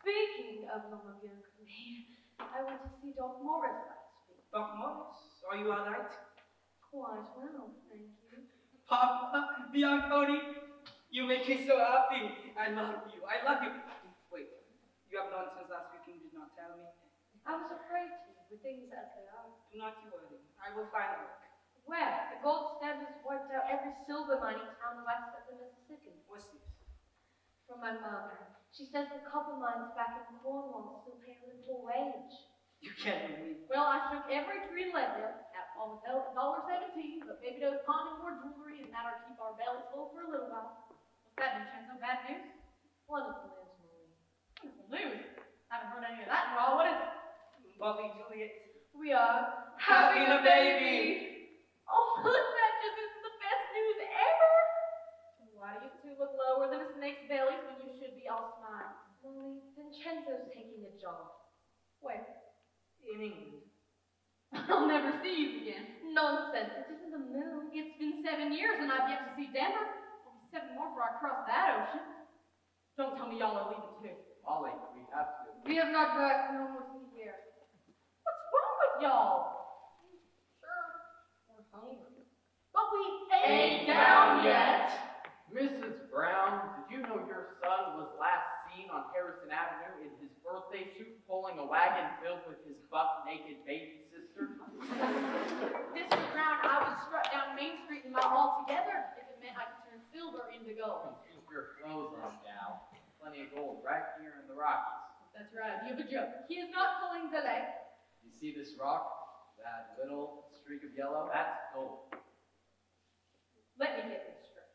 speaking of Mama Bianconi, I went to see Doc Morris last week. Doc Morris, are you all right? Quite well, thank you. Papa Bianconi, you make me so happy. I love you. I love you. Wait, you have known since last week and did not tell me. I was afraid to, with things as they are. Do not you worry. I will find work. Where? The gold standards wiped out every silver mining town west of the Mississippi. What's this? From my mother. She says the copper mines back in Cornwall still pay a livable wage. You can't believe. Well, I shook every tree and led there at almost $1.17, but maybe those pawning more jewelry and that'll keep our bellies full for a little while. What's that, Vincenzo? Bad news? Wonderful news, Molly. Wonderful news. Haven't heard any of that in a while. What is it? Molly, Juliet. We are Having a baby. Oh, that just is the best news ever. Why do you two look lower than a snake's belly when you should be all smiles? Molly, Vincenzo's taking a job. Where? In England. I'll never see you again. Nonsense, it isn't the moon. It's been 7 years and I've yet to see Denver. It'll be 7 more before I cross that ocean. Don't tell me y'all are leaving too. Molly, we have to. We have not got no more tea here. What's wrong with y'all? Sure, we're hungry. But we Ain't down yet. Mrs. Brown, did you know your son was last seen on Harrison Avenue in his birthday suit pulling a wagon filled with his buck-naked baby sister? Mr. Brown, I would strut down Main Street in my altogether if it meant I could turn silver into gold. Keep your clothes on, gal. Plenty of gold right here in the Rockies. That's right, you have a joke. He is not pulling the leg. You see this rock? That little streak of yellow? That's gold. Let me get this straight.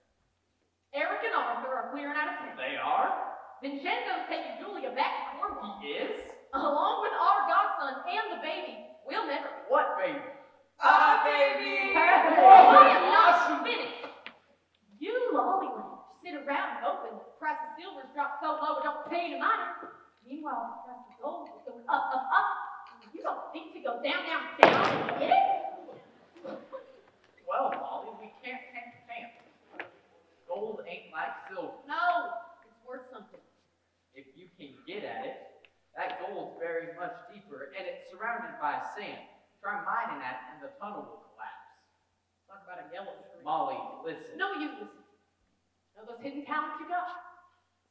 Eric and Arthur are clearing out of town. They are? Vincenzo's taking Julia back to Cornwall. He is? Along with our godson and the baby. We'll never. What baby? Ah, baby! I am not finished. You lollylanders sit around hoping that the price of silver's dropped so low it don't pay to mine. Meanwhile, the price of gold is going up, up, up. You don't think to go down, down, down and get it? Well, Molly, we can't take a chance. Gold ain't like silver. No, it's worth something. If you can get at it, that gold's very much deeper, and it's surrounded by sand. Try mining at it, and the tunnel will collapse. Talk about a yellow streak. Molly, listen. No, you listen. Know those hidden talents you got?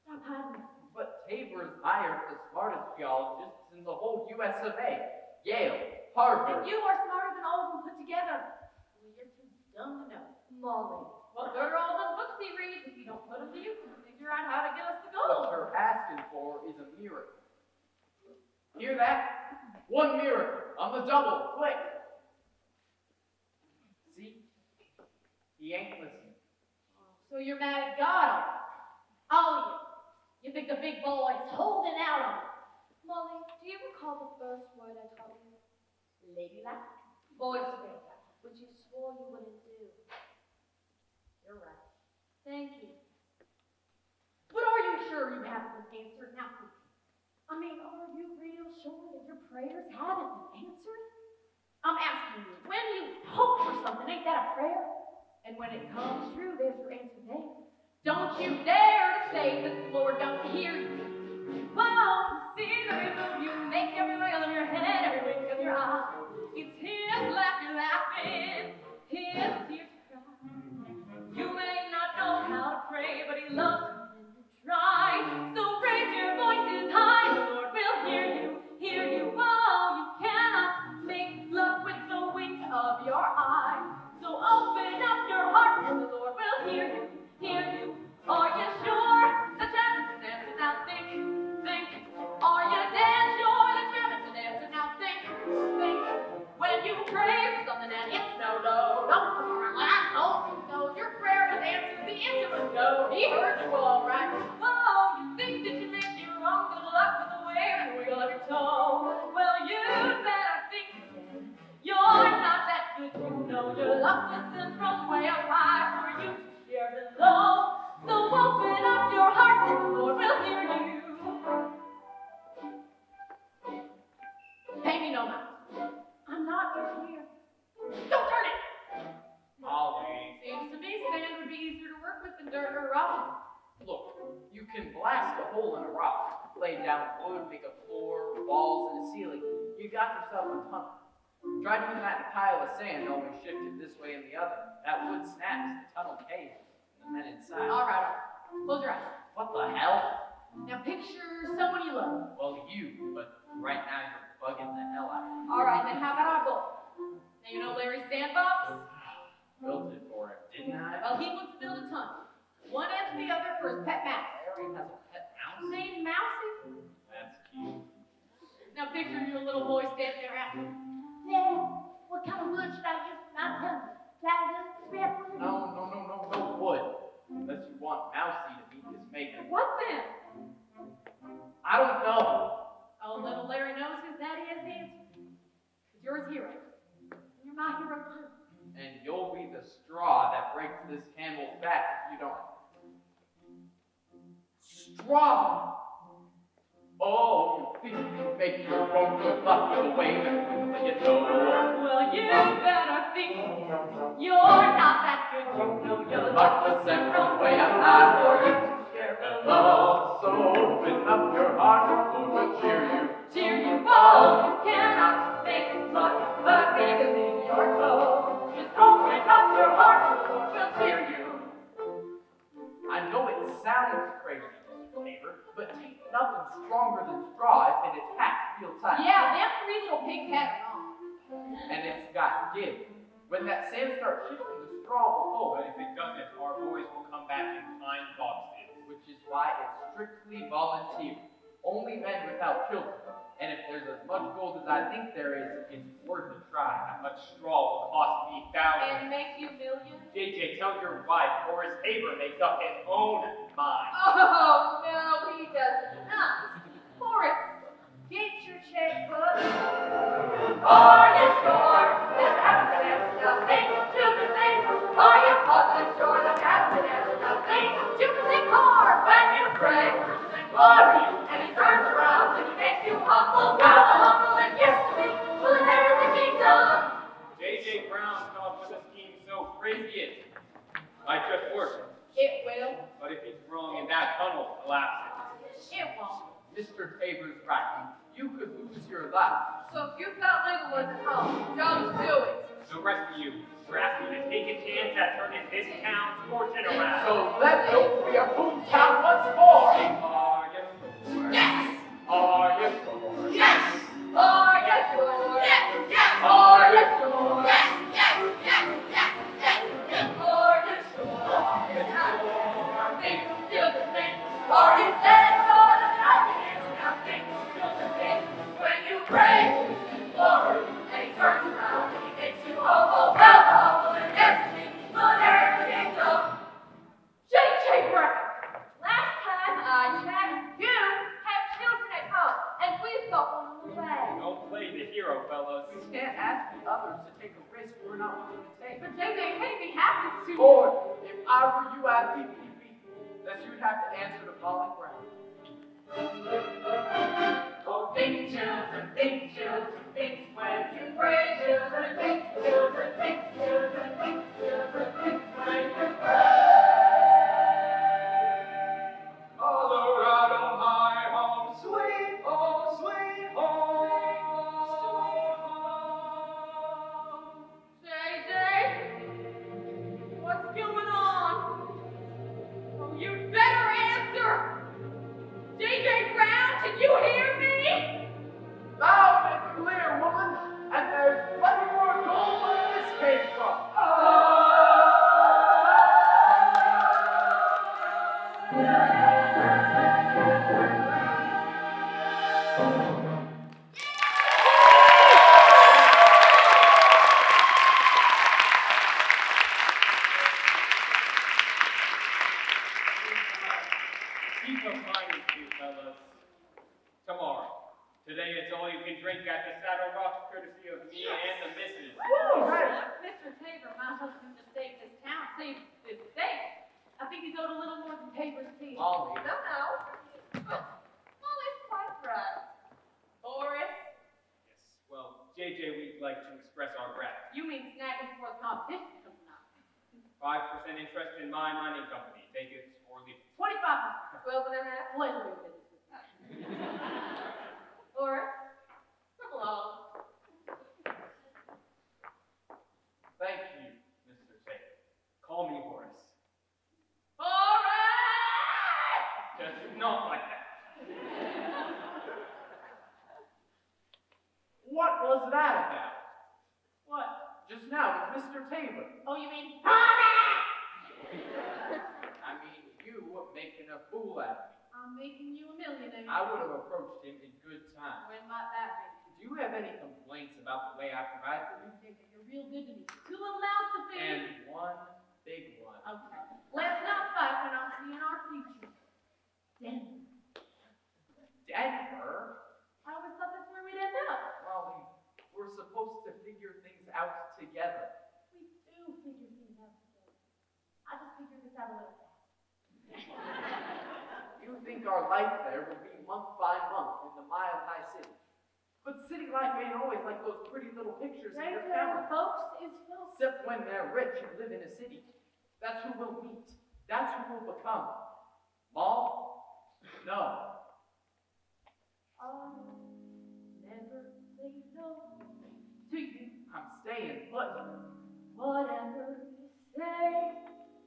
Stop hiding them. But Tabor's hired the smartest geologists in the whole US of A. Yale, Harvard. And you are smarter than all of them put together. Well, you're too dumb to know. Molly. Well, go to all those books he reads. If you don't put them to use, and figure out how to get us the What gold. you're asking for is a miracle. Hear that? One miracle on the double, quick. See? He ain't listening. So you're mad at God, all of you. You think the big boy is holding out on you. Molly, do you recall the first word I taught you? Ladylike? Boys today. Which you swore you wouldn't do. You're right. Thank you. But are you sure you haven't been answered now? I mean, are you real sure that your prayers haven't been answered? I'm asking you, when you hope for something, ain't that a prayer? And when it comes true, there's your answer there. Don't you dare to say that the Lord don't hear you. Well, see every move you make, every wiggle of your head, every wink of your eye. It's His laugh you're laughing, His tears you cry. You may not know how to pray, but He loves you when you try. So raise your voices high, the Lord will hear you, hear you. Oh, you cannot make love with the wink of your eye. So open up your heart, and the Lord will hear you, hear you. Are you sure that you haven't answered? Now think, think. Are you dead sure that you haven't answered? Now think, think. When you pray for something and it's no, don't relax, don't know your prayer was answered. The answer was no. He heard you all right. Oh, you think that you made your wrong good luck with the wave and the wiggle of your toe? Well, you'd better think again. You're not that good, you know your luck listen from way up high for you to share below. So open up your heart and the Lord will hear you. Pay me no mind. I'm not in here. Don't turn it! Molly. Seems to me sand would be easier to work with than dirt or rock. Look, you can blast a hole in a rock, lay down wood, make a floor, walls, and a ceiling. You got yourself a tunnel. Try doing that in a pile of sand, always shifted this way and the other. That wood snaps, the tunnel caves, and the men inside. All right. Close your eyes. What the hell? Now picture someone you love. Well, you, but right now you're bugging the hell out of me. All right, then how about our goal? Now you know Larry Sandbox? Built it for him, didn't I? Well, he wants to build a tunnel. One after the other for his pet mouse. Larry has a pet mouse? Named Mousy. That's cute. Now picture your little boy standing there asking, Dad, what kind of wood should I use for my tummy? Plywood, scrap wood? No wood. Unless you want Mousy to meet his maker. what then? I don't know. Oh, little Larry knows his daddy has the answer. Because you're his hero. And you're my hero too. And you'll be the straw that breaks this camel's back if you don't. Straw! Oh, you think you can make your own good luck with a wave and quickly you know. Well, you better think you're not that good. You know your luck was sent from way up high for you to share alone. So open up your heart, Lord will cheer you. Cheer you all. You cannot make much but bigger than your soul. Just open up your heart, the Lord will cheer you. I know it sounds crazy, Mr. Neighbor, but take nothing stronger than straw if it is packed real tight. Yeah, them three little pigs had it wrong. And it's got give. When that sand starts shifting, the straw will hold. But if it doesn't, our boys will come back in pine boxes. Which is why it's strictly volunteer. Only men without children. And if there's as much gold as I think there is, it's worth a try. That much straw will cost me thousands. And make you millions? JJ, tell your wife Horace Tabor makes up his own mind. Oh, no, he does not. Horace, get your checkbook. Are you sure that happiness is nothing to the thing? Are you positive sure that happiness is nothing to the thing? Hard when you pray and glory, and he turns around and he makes you humble. Now the humble and yes to me will inherit the kingdom. JJ Brown's come up with a scheme so crazy it might just work. It will. But if he's wrong and that tunnel collapses, It won't. Mr. Tabor's right. You could lose your life. So if you've got legal ones at home, don't do it. the rest of you, we're asking you to take a chance at turning this town's fortune around. So let Oak be a boom town once more. Are you? Yes! Are you sure? Yes! Are you sure? Yes! Yes! Are you sure? Yes! Yes! Yes! Yes! Yes! Yes! Are you sure? Nothing to the thing. Are you dead or nothing is nothing to the thing? When you pray and glory and he turns around and he makes you humble, well humble and destiny will inherit the kingdom. J.J. Brown, last time I checked, you have children at home, and we've got one on the way. Don't play the hero, fellas. We can't ask the others to take a risk we're not willing to take. But J.J. Hayden happens to. Lord, if I were you, I'd be that you'd have to answer to Molly Brown. Oh, think children, think when you pray, children, think children, think children, think children, think when you pray. Colorado, my home, sweet home, sweet home. J.J., what's going on? Oh, you'd better answer! J.J. Brown, can you hear me? Loud and clear, woman, and there's plenty more gold where this came from. Keep a mind with you, fellas. Tomorrow. Today it's all you can drink at the Saddle Rock, courtesy of me and the missus. Woo! Mr. Tabor, my husband just saved this town, saved this state. I think he's owed a little more than Tabor's fee. Molly. No. Molly's quite right. Horace, Yes, well, JJ, we'd like to express our gratitude. you mean snagging before the competition comes out. 5% interest in my mining company. Take it or leave it. 25%. 12 and a half. Pleasure in business. Horace, come along. Thank you, Mr. Taylor. Call me Horace. Horace! Just not like that. What was that about? What? Just now with Mr. Tabor. Oh, you mean Horace? I mean, you making a fool out of me. I'm making you a millionaire. I would have approached him in good time. When might that be? Do you have any complaints about the way I provide for you? You're real good to me. 2 little mouths to feed. And one big one. Okay. Let's not fight when I'll see in our future. Denver. Denver? I always thought that's where we'd end up. Well, we're supposed to figure things out together. We do figure things out together. I just figured this out a little fast. You think our life there will be month by month in the Mile High City. But city life ain't always like those pretty little pictures in your camera. Folks, is folks. Except when they're rich and live in a city. That's who we'll meet. That's who we'll become. Mall? No. I'll never say no to you. I'm staying put. Whatever you say,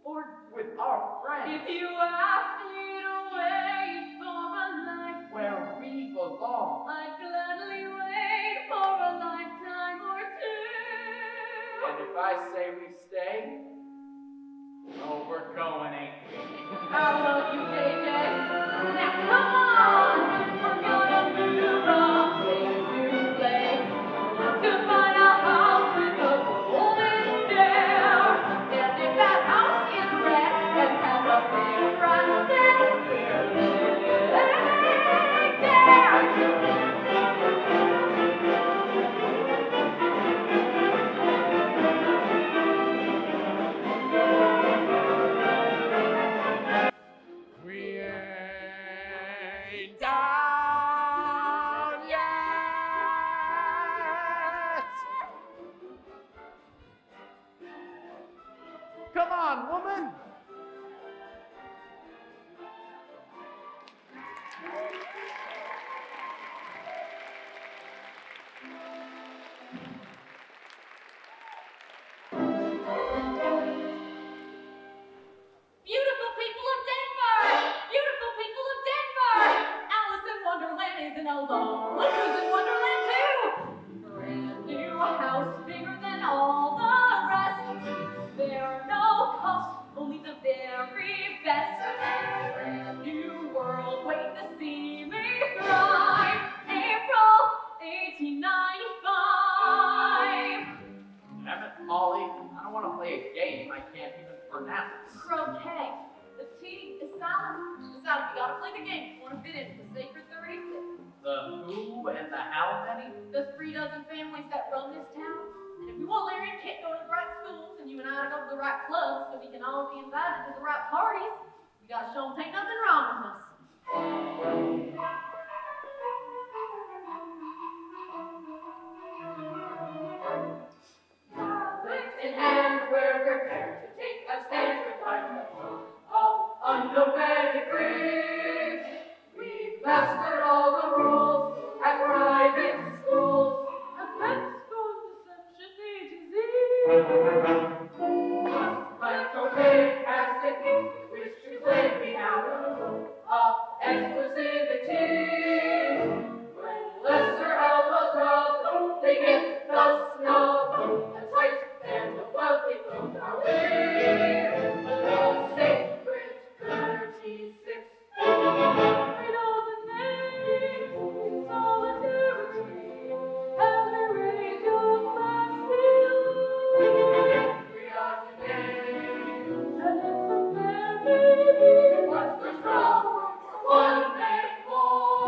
or With our friends. if you ask me to wait for a life Where we belong. I'd gladly wait for a lifetime or two. And if I say we stay, oh, we're going, ain't we? I love you, JJ. Now come on, we're gonna move from place to place to find a house with a golden stair. And if that house is red and has a big front, then we're living there. We ain't down yet. Come on, woman. Beautiful people of Denver! Beautiful people of Denver! Alice in Wonderland isn't alone. Look who's in Wonderland too! Brand new house, bigger than all the rest. There are no costs, only the very best. Brand new world, wait to see me thrive. April 1895. Damn it, Molly. I don't want to play a game I can't even pronounce. Croquet. The T is silent. The silent. We gotta play the game. You wanna fit into the sacred 36. The who and the how many? The 3 dozen families that run this town. And if we want Larry and Kit go to the right schools and you and I to go to the right clubs so we can all be invited to the right parties, we gotta show them ain't nothing wrong with us. Lips in hand, we're prepared to take a stand behind the foe of undefended creed. We've mastered all the rules at private schools. And that's going deception A to Z. Like croquet has techniques which to play me now of exclusivity. When lesser elbows rub, they get the snub. And tight and the wealthy folks are we. The sacred 36. Titles and names in solidarity as we raise your Bastille. We are today, and it's a fair baby, but we're strong, one man more.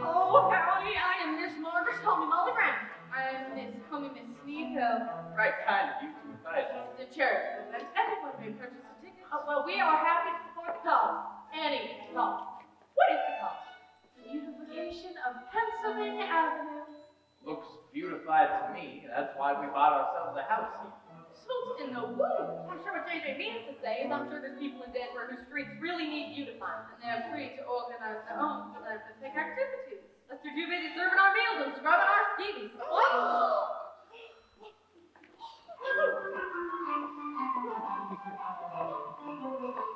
Oh, howdy, I am Miss Margaret, call me Molly Brown. I'm Miss, call me Miss Sneeko. Right kind of you two advisors. The charity event. Everyone may purchase a ticket. Well, we are happy to support the cause. Any cause. What is the cause? The beautification of Pennsylvania Avenue. Looks beautified to me. That's why we bought ourselves a house here. Swoops in the woo. I'm sure what JJ means to say is I'm sure there's people in Denver whose streets really need beautifying, and they're free to organize their own philanthropic activities. Unless they're too busy serving our meals and scrubbing our skivvies.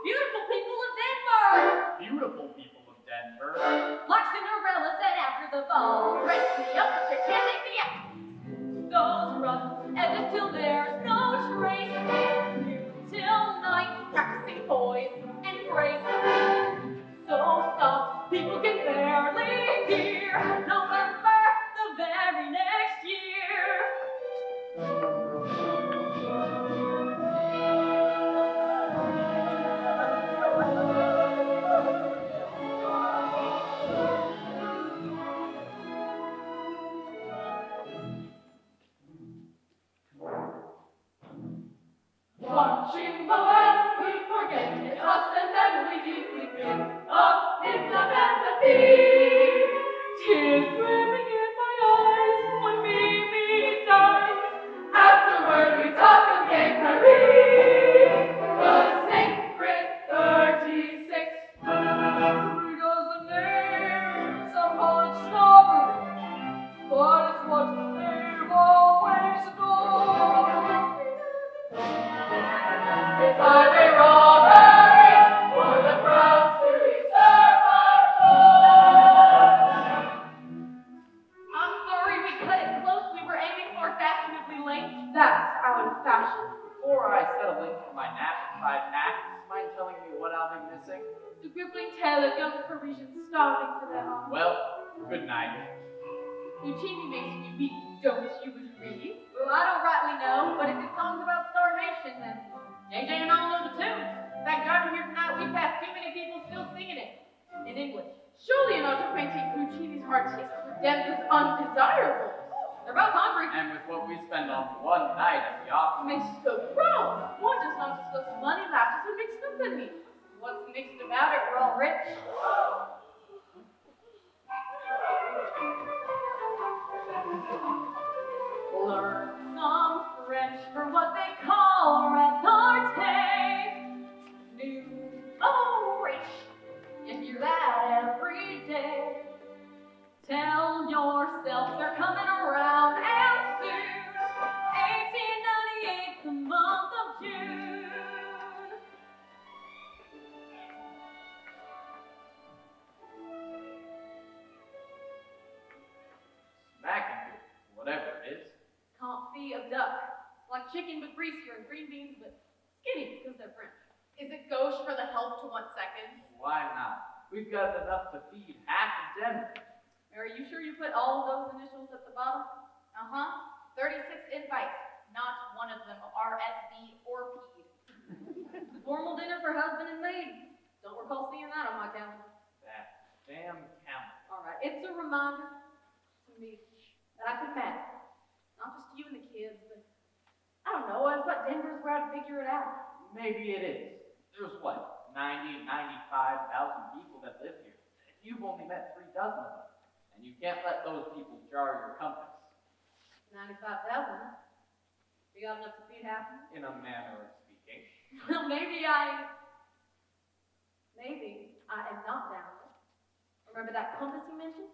Beautiful people of Denver! Beautiful people of Denver. Like Cinderella said after the ball, dress me up, but you can't take me out. Those rough edges till there's no trace. Till night, practicing poise and grace. So Watching the land we forget, it's us and them we deeply feel. Up in the empathy, tears brimming in my eyes when Mimi dies. Afterward we talk of Gay Marie, the sacred 36. 3 dozen names, some call it snobbery, but it's what they've always known. It's highway robbery for the crowds to usurp our throne. I'm sorry we cut it close. We were aiming for fashionably late. That's out of fashion. Before I settle in for my nap at 5 acts, mind telling me what I'll be missing? The gripping tale of young Parisians starving for their home. Well, good night. Eugenie makes me weep, don't you agree? Well, I don't rightly know, but if it's songs about starvation, then JJ and I know the tunes. In fact, driving here tonight, we passed too many people still singing it in English. Surely an auto painting Eugeni's artistes with Denver's undesirables. They're both hungry. And with what we spend on one night at the opera. Mixed up wrong. One does not discuss money, lashes, and mixed up in me. What's mixed about it? We're all rich. Learn some French for what they call repartee. New rich. You hear that every day. Tell yourself they're coming around and soon. 1898, the month of June. Smacking, whatever it is. Confit of duck. Like chicken but greasier and green beans but skinny because they're French. Is it gauche for the help to 1 second? Why not? We've got enough to feed half of Denver. Are you sure you put all of those initials at the bottom? 36 invites. Not one of them RSV or P. Formal dinner for husband and maid. Don't recall seeing that on my calendar. That damn calendar. All right, it's a reminder to me that I could matter. Not just you and the kids, but I don't know. I thought Denver's where I'd figure it out. Maybe it is. There's what, 90, 95,000 people that live here. And you've only met 3 dozen of them. And you can't let those people jar your compass. 95,000. You got enough to feed half of them? In a manner of speaking. Well, maybe I am not down. Remember that compass you mentioned?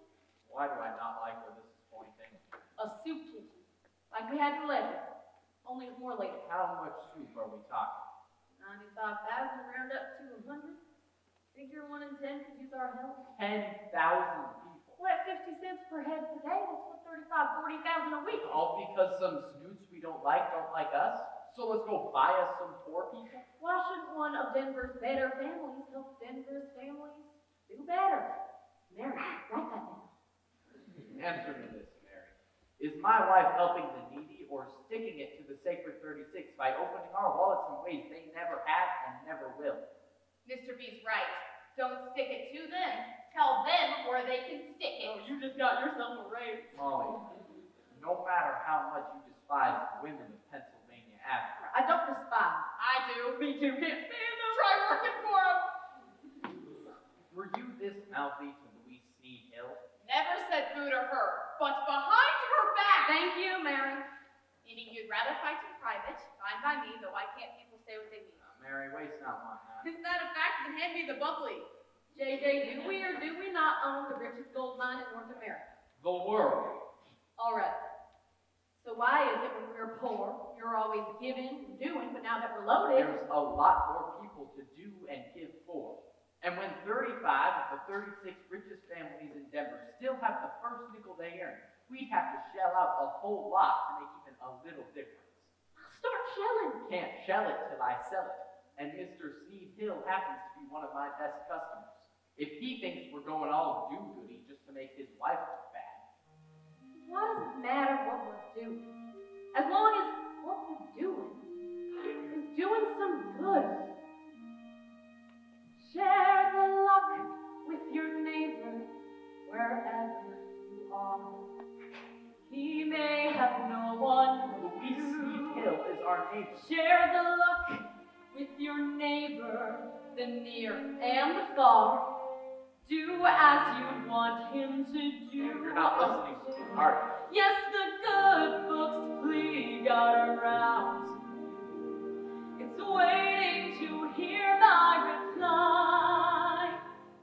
Why do I not like where this is pointing? A soup kitchen. Like we had in Legend. Only it's more later. How much soup are we talking? 95,000, round up to 100. Figure 1 in 10 could use our help. 10,000 people. Well, at 50 cents per head today, that's what 40,000 a week. All because some snoots we don't like us? So let's go buy us some poor people? Why shouldn't one of Denver's better families help Denver's families do better? Mary, write that down. Answer me this, Mary. Is my wife helping the needy or sticking it to the sacred 36 by opening our wallets in ways they never have and never will? Mr. B's right. Don't stick it to them. Tell them where they can stick it. Oh, you just got yourself a raise. Molly, no matter how much you despise the women of Pennsylvania Avenue. I don't despise. I do. Me too. Can't stand them. Try working for them. Were you this mouthy to Louise Sneed Hill? Never said boo to her, but behind her back. Thank you, Mary. Meaning you'd rather fight in private. Fine by me, though why can't people say what they mean? Mary, waste not my time. Is that a fact? Then hand me the Buckley. JJ, do we or do we not own the richest gold mine in North America? The world. All right. So why is it when we're poor, you're always giving and doing, but now that we're loaded... There's a lot more people to do and give for. And when 35 of the 36 richest families in Denver still have the first nickel they earn, we'd have to shell out a whole lot to make even a little difference. Start shelling. Can't shell it till I sell it. And Mr. Sneed Hill happens to be one of my best customers. If he thinks we're going all do-goody just to make his life look bad. Why does it matter what we're doing? As long as what we're doing is doing some good. Share the luck with your neighbor wherever you are. He may have no one Louise Sneed Hill is our neighbor. Share the luck with your neighbor, the near and the far. Do as you want him to do. You're not listening, are you? Yes, the good book's plea got around to you. It's waiting to hear my reply.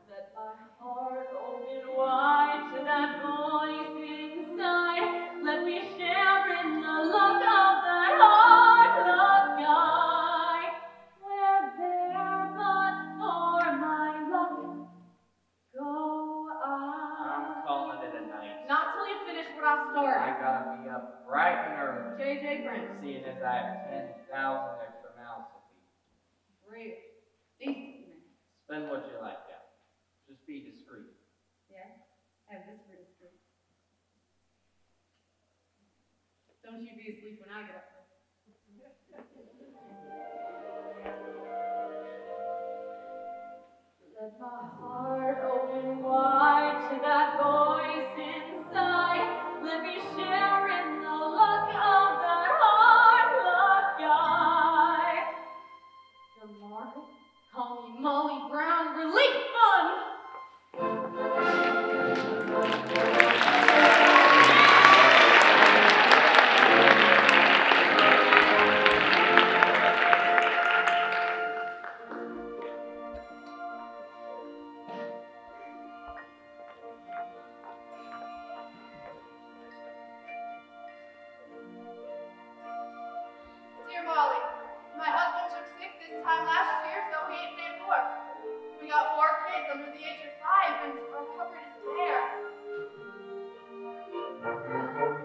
Let my heart open wide to that voice inside. Let me share in the luck of that hard luck guy. Where there but for my luck go I. I'm calling it a night. Not till you finish what I started. I gotta be up bright and early. J.J. Grant. Seeing as I have 10,000 extra mouths to feed. Real. Decent man. Spend what you like, yeah. Just be discreet. Yeah? I have this for discreet. Don't you be asleep when I get up there. Let my heart open wide to that voice inside. Let me share in the luck of that hard luck guy. Tomorrow, call me Molly Brown, Relief Fund. Dear Molly, my husband took sick this time last year, so he ain't paid for it. We got 4 kids under the age of 5, and our cupboard is bare.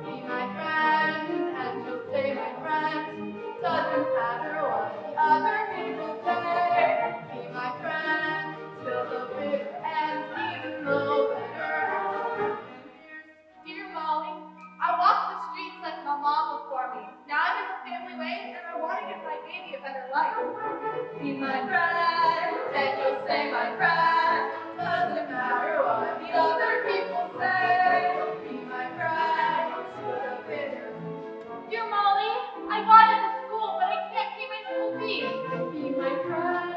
Be my friend, and you'll stay my friend. Doesn't matter what the other people say. Be my friend till the bitter end, even though better. Dear Molly, I walked the streets like my mom before me. Now I'm in the family way, and I want to give my baby a better life. Be my friend, and you'll stay my friend. Doesn't matter what the other people say. Be my friend till the bitter. Dear Molly, I got into school, but I can't pay my school fees. Be my friend,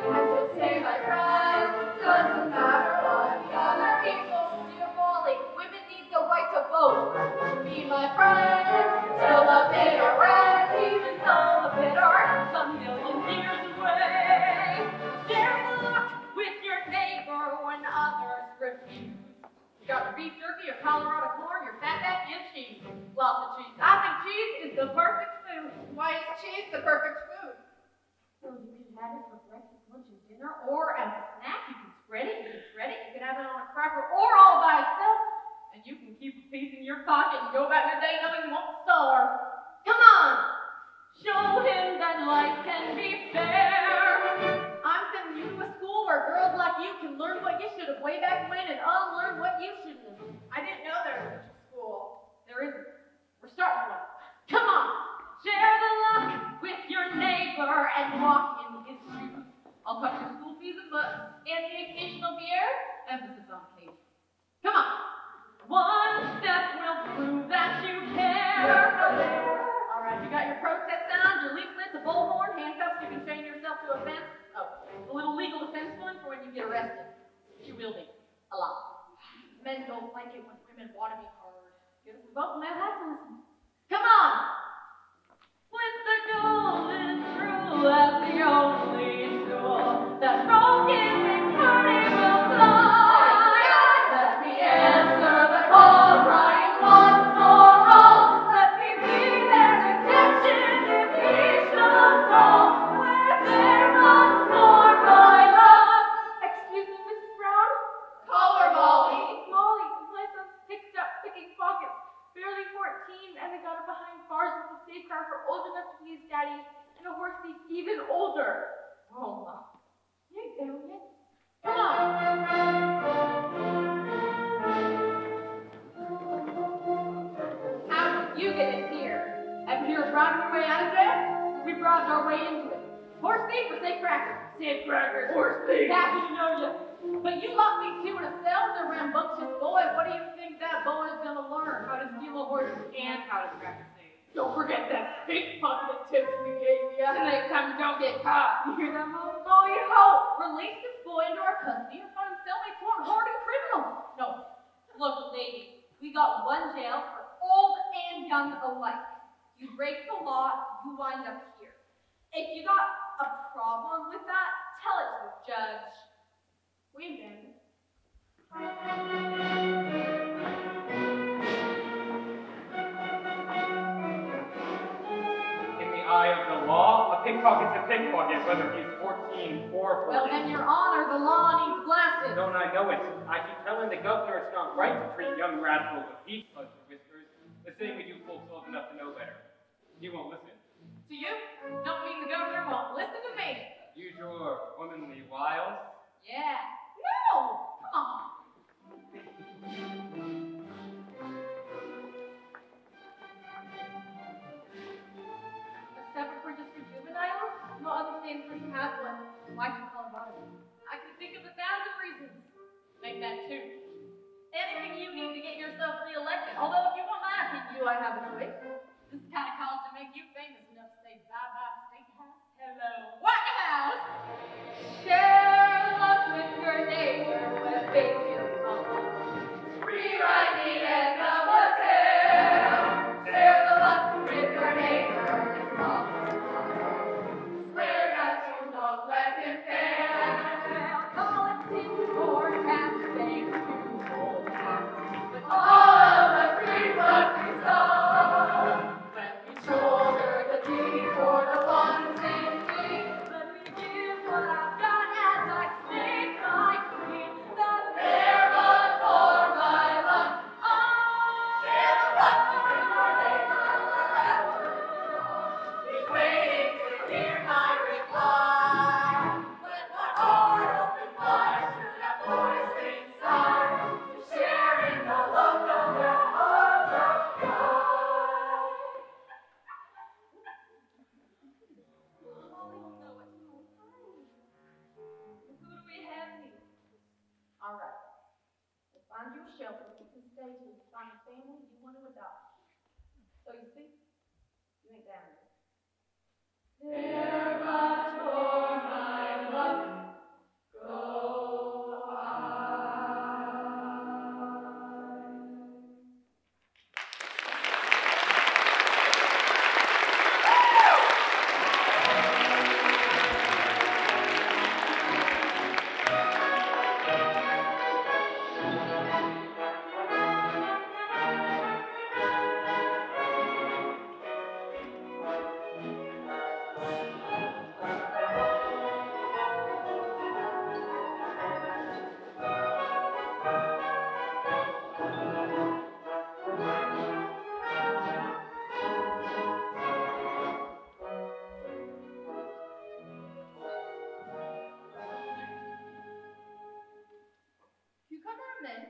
and you'll stay my friend. Doesn't matter what the other people. Dear Molly, women need the right to vote. Be my friend till the bitter end, even though the bitter end's a million years away. Share the luck with your neighbor when others refuse. You got your beef jerky, your Colorado corn, your fatback, and cheese. Lots of cheese. I think cheese is the perfect food. Why is cheese the perfect food? So you can have it for breakfast, lunch, and dinner, or as a snack. You can spread it, you can shred it, you can have it on a cracker, or all by itself. And you can keep a piece in your pocket and go about your day knowing you won't starve. Come on! Show him that life can be fair. I'm sending you to a school where girls like you can learn what you should have way back when and unlearn what you shouldn't have. I didn't know there was such a school. There isn't. We're starting one. Come on! Share the luck with your neighbor and walk in his shoes. I'll cut your school fees and books. And the occasional beer? Emphasis on occasion. Come on! One step will prove that you care. All right, you got your protest signs, your leaflets, a bullhorn, handcuffs. You can chain yourself to a fence. Oh, a little legal defense fund for when you get arrested. You will be. A lot. Men don't like it when women want to be hard. Give us a vote and that happens. Come on! With the golden rule as the only tool that broken recurring will fly. Let me answer the call right once for all. Let me be their protection if he should fall. Where there runs for my love. Excuse me, Mrs. Brown? Call her Molly. Molly, my son's picked up picking pockets. Barely 14, and they got her behind bars with a safeguard for old enough to be his daddy, and a horse thief even older. Oh, Mom. You ain't there yet. Come on. How did you get in here? Ever hear of bribing your way out of jail? We bribed our way into it. Horse thief or safe cracker? Safe cracker. Horse thief. Happy to know you. But you locked me two in a cell with a rambunctious boy. What do you think that boy is gonna learn? How to steal a horse and how to crack a safe. Don't forget that pickpocket tips we gave you. Snake this time you don't get caught. You hear that, Molly? Molly, help! Release this boy into our custody and find cellmates who aren't hardened criminals. No. Look, lady, we got one jail for old and young alike. You break the law, you wind up here. If you got a problem with that, tell it to the judge. We abandoned. In the eye of the law, a pickpocket's a pickpocket, whether he's 14 or 40. Well, then, Your Honor, the law needs glasses. Don't I know it? I keep telling the governor it's not right to treat young rascals with peach fuzz whiskers the same way you fools old enough to know better. He won't listen. To you? Don't mean the governor won't listen to me. Use your womanly wiles. Yeah. No! Come on. A separate purchase for juveniles? No other state person has one. Why should Colorado? I can think of 1,000 reasons. Make that 2. Anything you need to get yourself reelected. Although, if you want my opinion, do I have a choice? This kind of cost to make you famous enough to say bye-bye State House. Hello, White House. Share luck with your neighbor when it makes you humble. Rewrite the end of a tale. Share the luck with your neighbors. Swear that you won't let him fail. Call it tin or tax day. But all of us reap what we sow. When we shoulder the deed for the ones in need. Let me give what I've got as I stake my creed. That Their blood for my luck. Share the luck with your neighbor wherever you are. He's waiting to hear my reply. When my heart opens wide to that voice inside, to share in the look of their heart of God. Who do we have here? All right. We'll find you a shelter you can stay till you find a family you want to adopt. So you see, you ain't down there. There but for my luck go I. Cucumber and mint,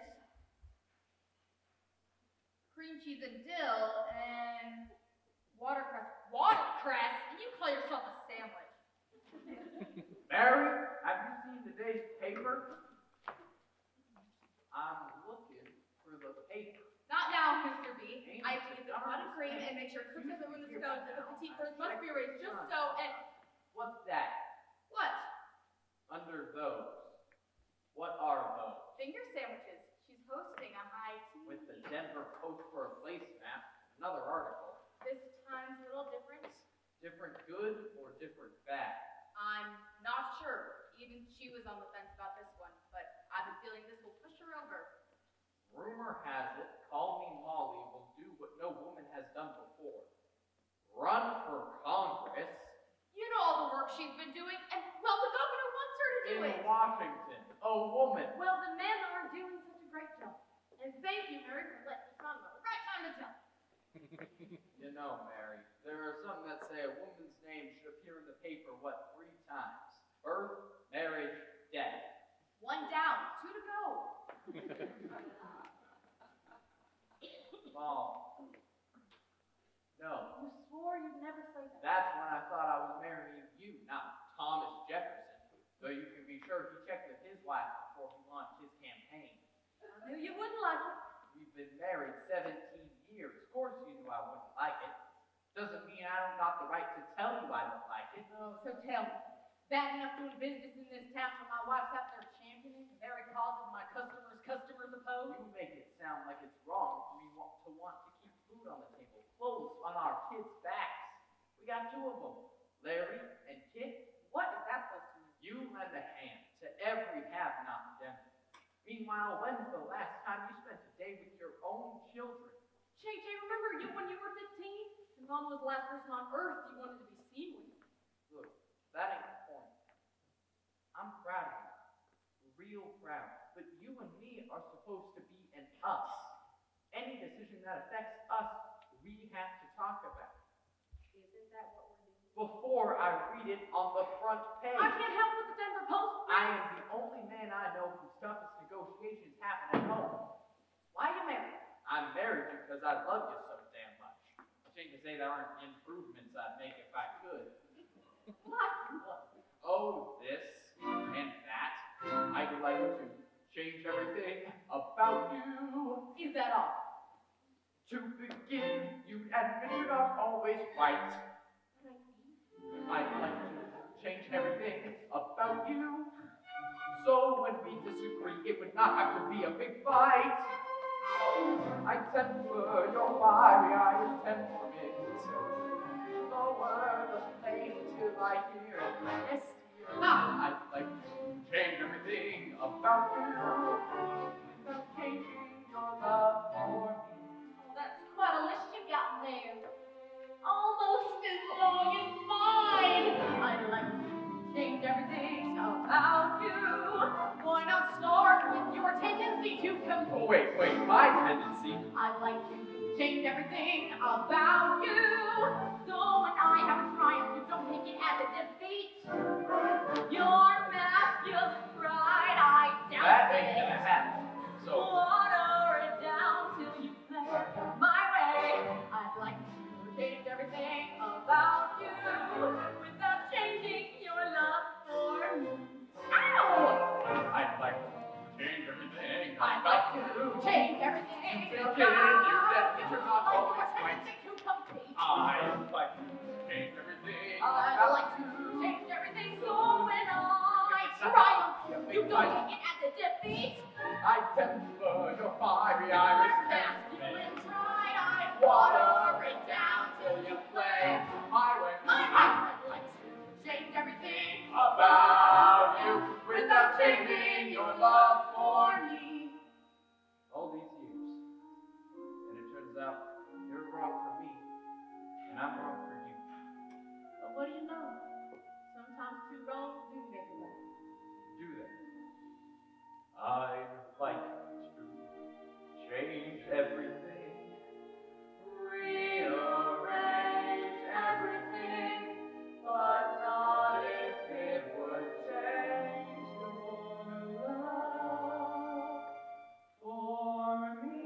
cream cheese and dill, and watercress. Watercress? And you call yourself a sandwich? Mary, have you seen today's paper? I'm looking for the paper. Not now, Mr. B. I have to get the cotton cream and make sure it cooks over in the stove, and the petite first must be raised just so, and What's that? what? Under those. What are those? Finger sandwiches. She's hosting a high tea. With the Denver Post for a placemat, another article. This time's a little different. Different good or different bad? I'm not sure. Even she was on the fence about this one, but I've been feeling this will push her over. Rumor has it, Call Me Molly will do what no woman has done before. Run for Congress You know all the work she's been doing, and, well, the governor wants her to do in it. Washington. A woman. Well, the men aren't doing such a great job. And thank you, Mary, for letting us on the right time to tell. You know, Mary, there are some that say a woman's name should appear in the paper, 3 times? Birth, marriage, death. 1 down, 2 to go. Mom. No. You swore you'd never say that. That's when I thought I was marrying you, not Thomas Jefferson. Though you can be sure he checked with his wife before he launched his campaign. I knew you wouldn't like it. We've been married 17 years. Of course you knew I wouldn't like it. Doesn't mean I I don't got the right to tell you I don't like it. Oh, so tell me. Bad enough doing business in this town when my wife's out there championing the very causes my customers oppose? You make it sound like it's wrong for me want to keep food on the table, clothes on our kids' backs. We got two of them, Larry and Kit. What is that supposed to mean? You lend a hand to every have-not in Denver. Meanwhile, when's the last time you spent a day with your own children? JJ, remember you when you were 15? And Mom was the last person on earth you wanted to be seen with. Look, that ain't the point. I'm proud of you. Real proud. But you and me are supposed to be an us. Any decision that affects us, we have to talk about. Isn't that what we're doing? Before I read it on the front page. I can't help what the Denver Post I am the only man I know whose toughest negotiations happen at home. Why are you married? I'm married because I love you so damn much. Shame to say there aren't improvements I'd make if I could. What? Oh, this and that. I'd like to change everything about you. Is that all? To begin, you admit you're not always right. I'd like to change everything about you. So when we disagree, it would not have to be a big fight. I temper your fiery Irish temperament. Lower the flame till I hear it rest here. I'd like to change everything about you without changing your love for me. Oh, that's quite a list you got there. Almost as long as mine. I'd like to change everything about you. Why not start with your tendency to compete? Oh, wait, my tendency. I'd like to change everything about you. So when I have a triumph, you don't take it as a defeat. Your masculine pride, I doubt That it. ain't gonna happen. So, Water it down till you play my way. I'd like to change everything about you without changing your love for me. Ow! I'd like to change everything. I'd like to change everything about you. you're not always right. To compete. I'd like to change everything. I'd like to change everything so when I triumph, you don't take it as a defeat. I temper your fiery Irish temperament. Masculine pride, I water it down till you play my way. I'd like to change everything About you without changing your love for me. All these years, and it turns out you're wrong for me, and I'm wrong for you. But what do you know? Sometimes two wrongs do make a right. Do they? I'd like to change everything. Rearrange everything, but not if it would change your love for me.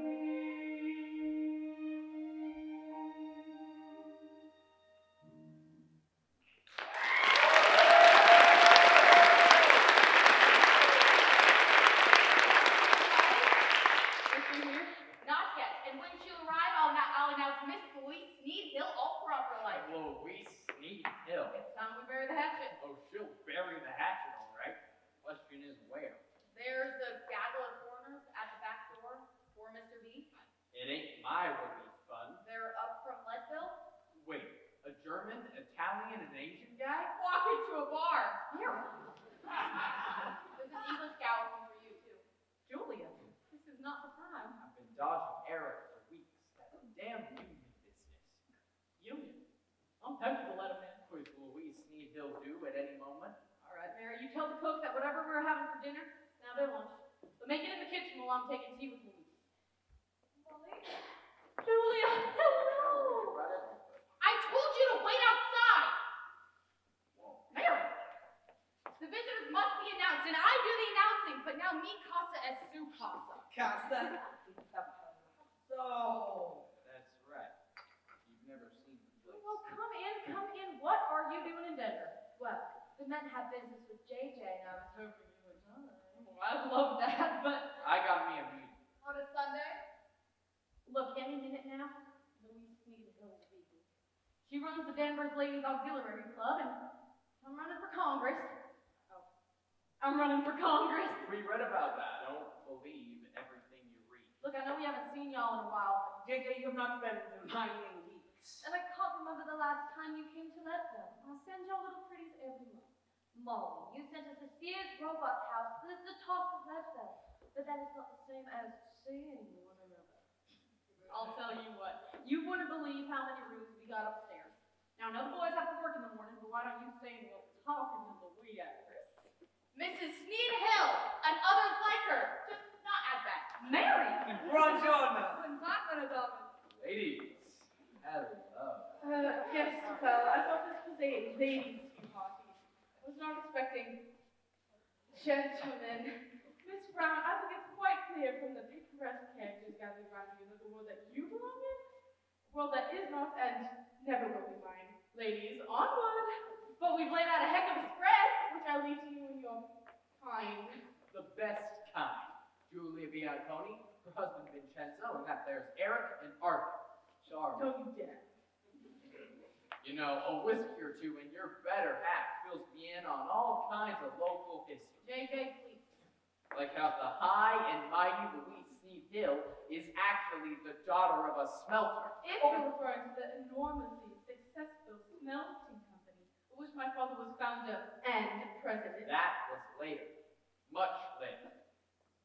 Not yet. And when she'll arrive, I'll announce Miss Louise Sneed Hill all proper like. Louise Sneed Hill. It's time we bury the hatchet. Oh, she'll bury the hatchet, all right. Question is where? There's a gaggle of foreigners at the back door for Mr. B. It ain't my would-be fun. They're up from Leadville. Wait, a German, Italian, and Asian guy? Walk into a bar. Here. There's an English gal looking for you, too. Julia, this is not the time. I've been dodging Eric for weeks. That damn union business. Union. I'm tempted to let him in. With Louise Sneed Hill do at any moment. All right, Mary, you tell the cook that whatever we're having for dinner, it's now their lunch. But make it in the kitchen while I'm taking tea with Louise. Molly? Julia, hello! I told you to wait outside! Mary! The visitors must be announced, and I do the announcing, but now me casa es su casa. Casa. So. That's right. You've never seen the place. Well, come in. What are you doing in Denver? Well, the men have business with JJ, and I was hoping you would join. Well, I'd love that, but I got me a meeting. on a Sunday? Look, any minute now, Louise Sneed Hill will be here. She runs the Danvers Ladies Auxiliary Club, and I'm running for Congress. Oh, I'm running for Congress. We read about that. Don't believe everything you read. Look, I know we haven't seen y'all in a while, JJ, you have not been in mining weeks. And I can't remember the last time you came to Leadville. I'll send y'all little pretties every month. Molly, you sent us a Sears robot house that is the talk of Leadville. But that is not the same as seeing one another. I'll tell you what, you wouldn't believe how many rooms we got upstairs. Now, I know the boys have to work in the morning, but why don't you say what we're talking in the wee hours? Mrs. Sneed Hill and others like her, just not as bad. Mary! Buongiorno. When's that gonna happen? Ladies, hello. Yes, well, I thought this was a ladies' party. I was not expecting gentlemen. Miss Brown, I think it's quite clear from the picturesque characters gathered around you that the world that you belong in, a world that is not and never will be mine. Ladies, onward! But we've laid out a heck of a spread, which I leave to you and your kind. The best kind. Julia Bianconi, her husband Vincenzo, and that there's Eric and Arthur. Charming. Don't you dare. You know, a whiskey or two and your better half fills me in on all kinds of local history. JJ, please. Like how the high and mighty Louise Sneed Hill is actually the daughter of a smelter. If you're referring to the enormously successful smelting company, of which my father was founder and president. That was later. Much later.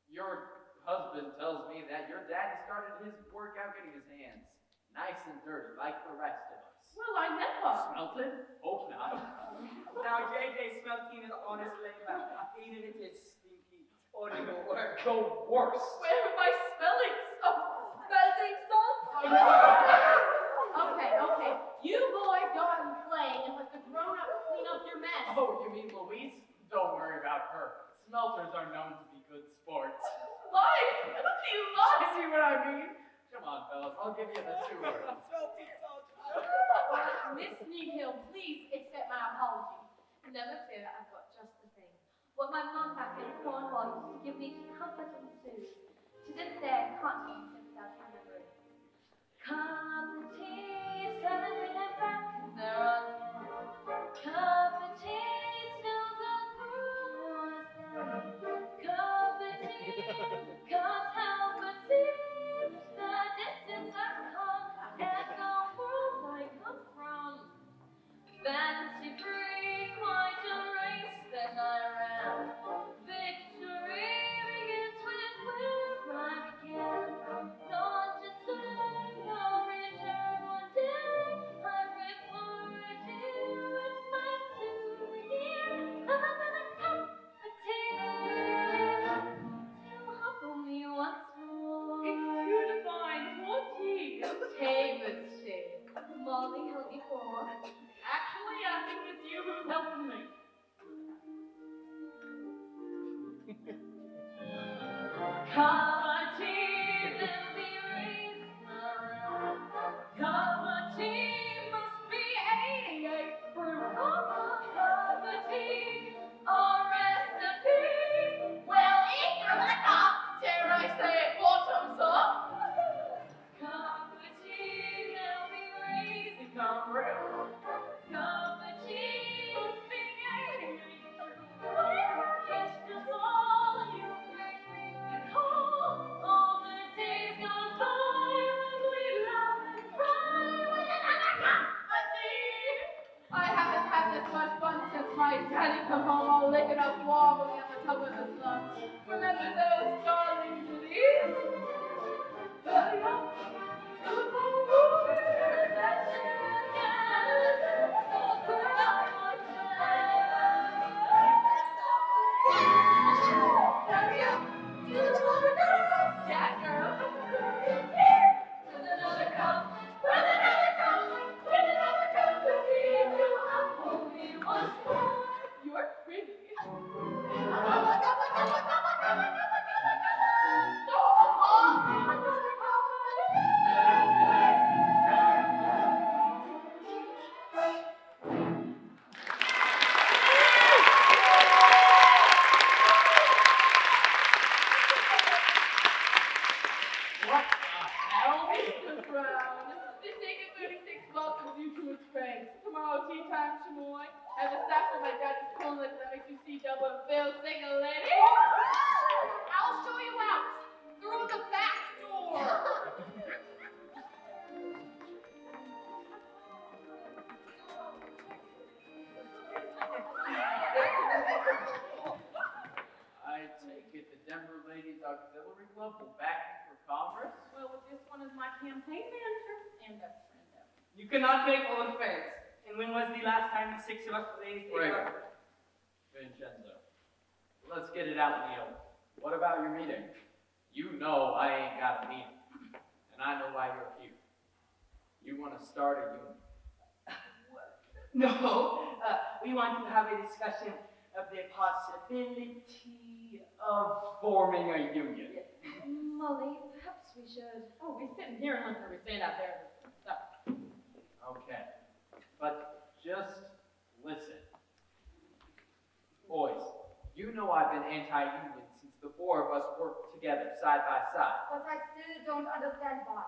Your husband tells me that your daddy started his work out getting his hands nice and dirty like the rest of us. Well, I never. Smelted? Hope not. Now, JJ smelting is honest labor. Even it is stinky. Horrible work. The worst. Where are my spelling salts? Melting salt? Okay. You boys go out and play and let the grown-ups clean up your mess. Oh, you mean Louise? Don't worry about her. Smelters are known to be good sports. Lies! You lies! See what I mean? Come on, fellas. I'll give you the tour. Smelting salt. Miss Sneed Hill, please accept my apology. Never fear, I've got just the thing. What my mom back in Cornwall used to give me to comfort and soothe. To this day, I can't take it without remembering. Cup of tea, suddenly I'm back there again. Cup of tea, still the groove was there. Cup of tea, can't help but see the distance I've come and the world I come from. Fancy free, quite a race that I ran. Victory begins with where I began. Not to say no return one day. I reported here with my souvenir. Another cup of tea to humble me once more. It's too divine. What tea? Tamer's tea. Molly, help me forward. Actually, I think it's you who's helping me. Cup of tea, there'll be raised around. Cup of tea must be 88 proof. Cup of tea, a recipe. Well, if you're the cop, dare I say it bottoms up? Cup of tea, there'll be raised come real. Cup of tea must be 88 proof. It's just all you bring me to call. All the days gone by when we laugh and cry with another cup of tea. I haven't had this much fun since my daddy come home all licking up wobbly on the top of the slum. Remember those darling ditties? You're pretty. Oh, time, Chamoy. Have a stash of my daddy's cornlets that makes you see double and feel single, lady. I'll show you out through the back door. I take it the Denver Ladies Auxiliary Club will back me for Congress? Well, with this one as my campaign manager and best friend ever. You cannot make old friends. And when was the last time the 6 of us ladies ate Right. our... Vincenzo, let's get it out in the open. What about your meeting? You know I ain't got a meeting, and I know why you're here. You want to start a union. No, we want to have a discussion of the possibility of... Forming a union. Molly, perhaps we should. Oh, we sitting here and listen to we stand out there and stuff. Okay, but just listen. Boys, you know I've been anti-union since the four of us worked together side by side. But I still don't understand why.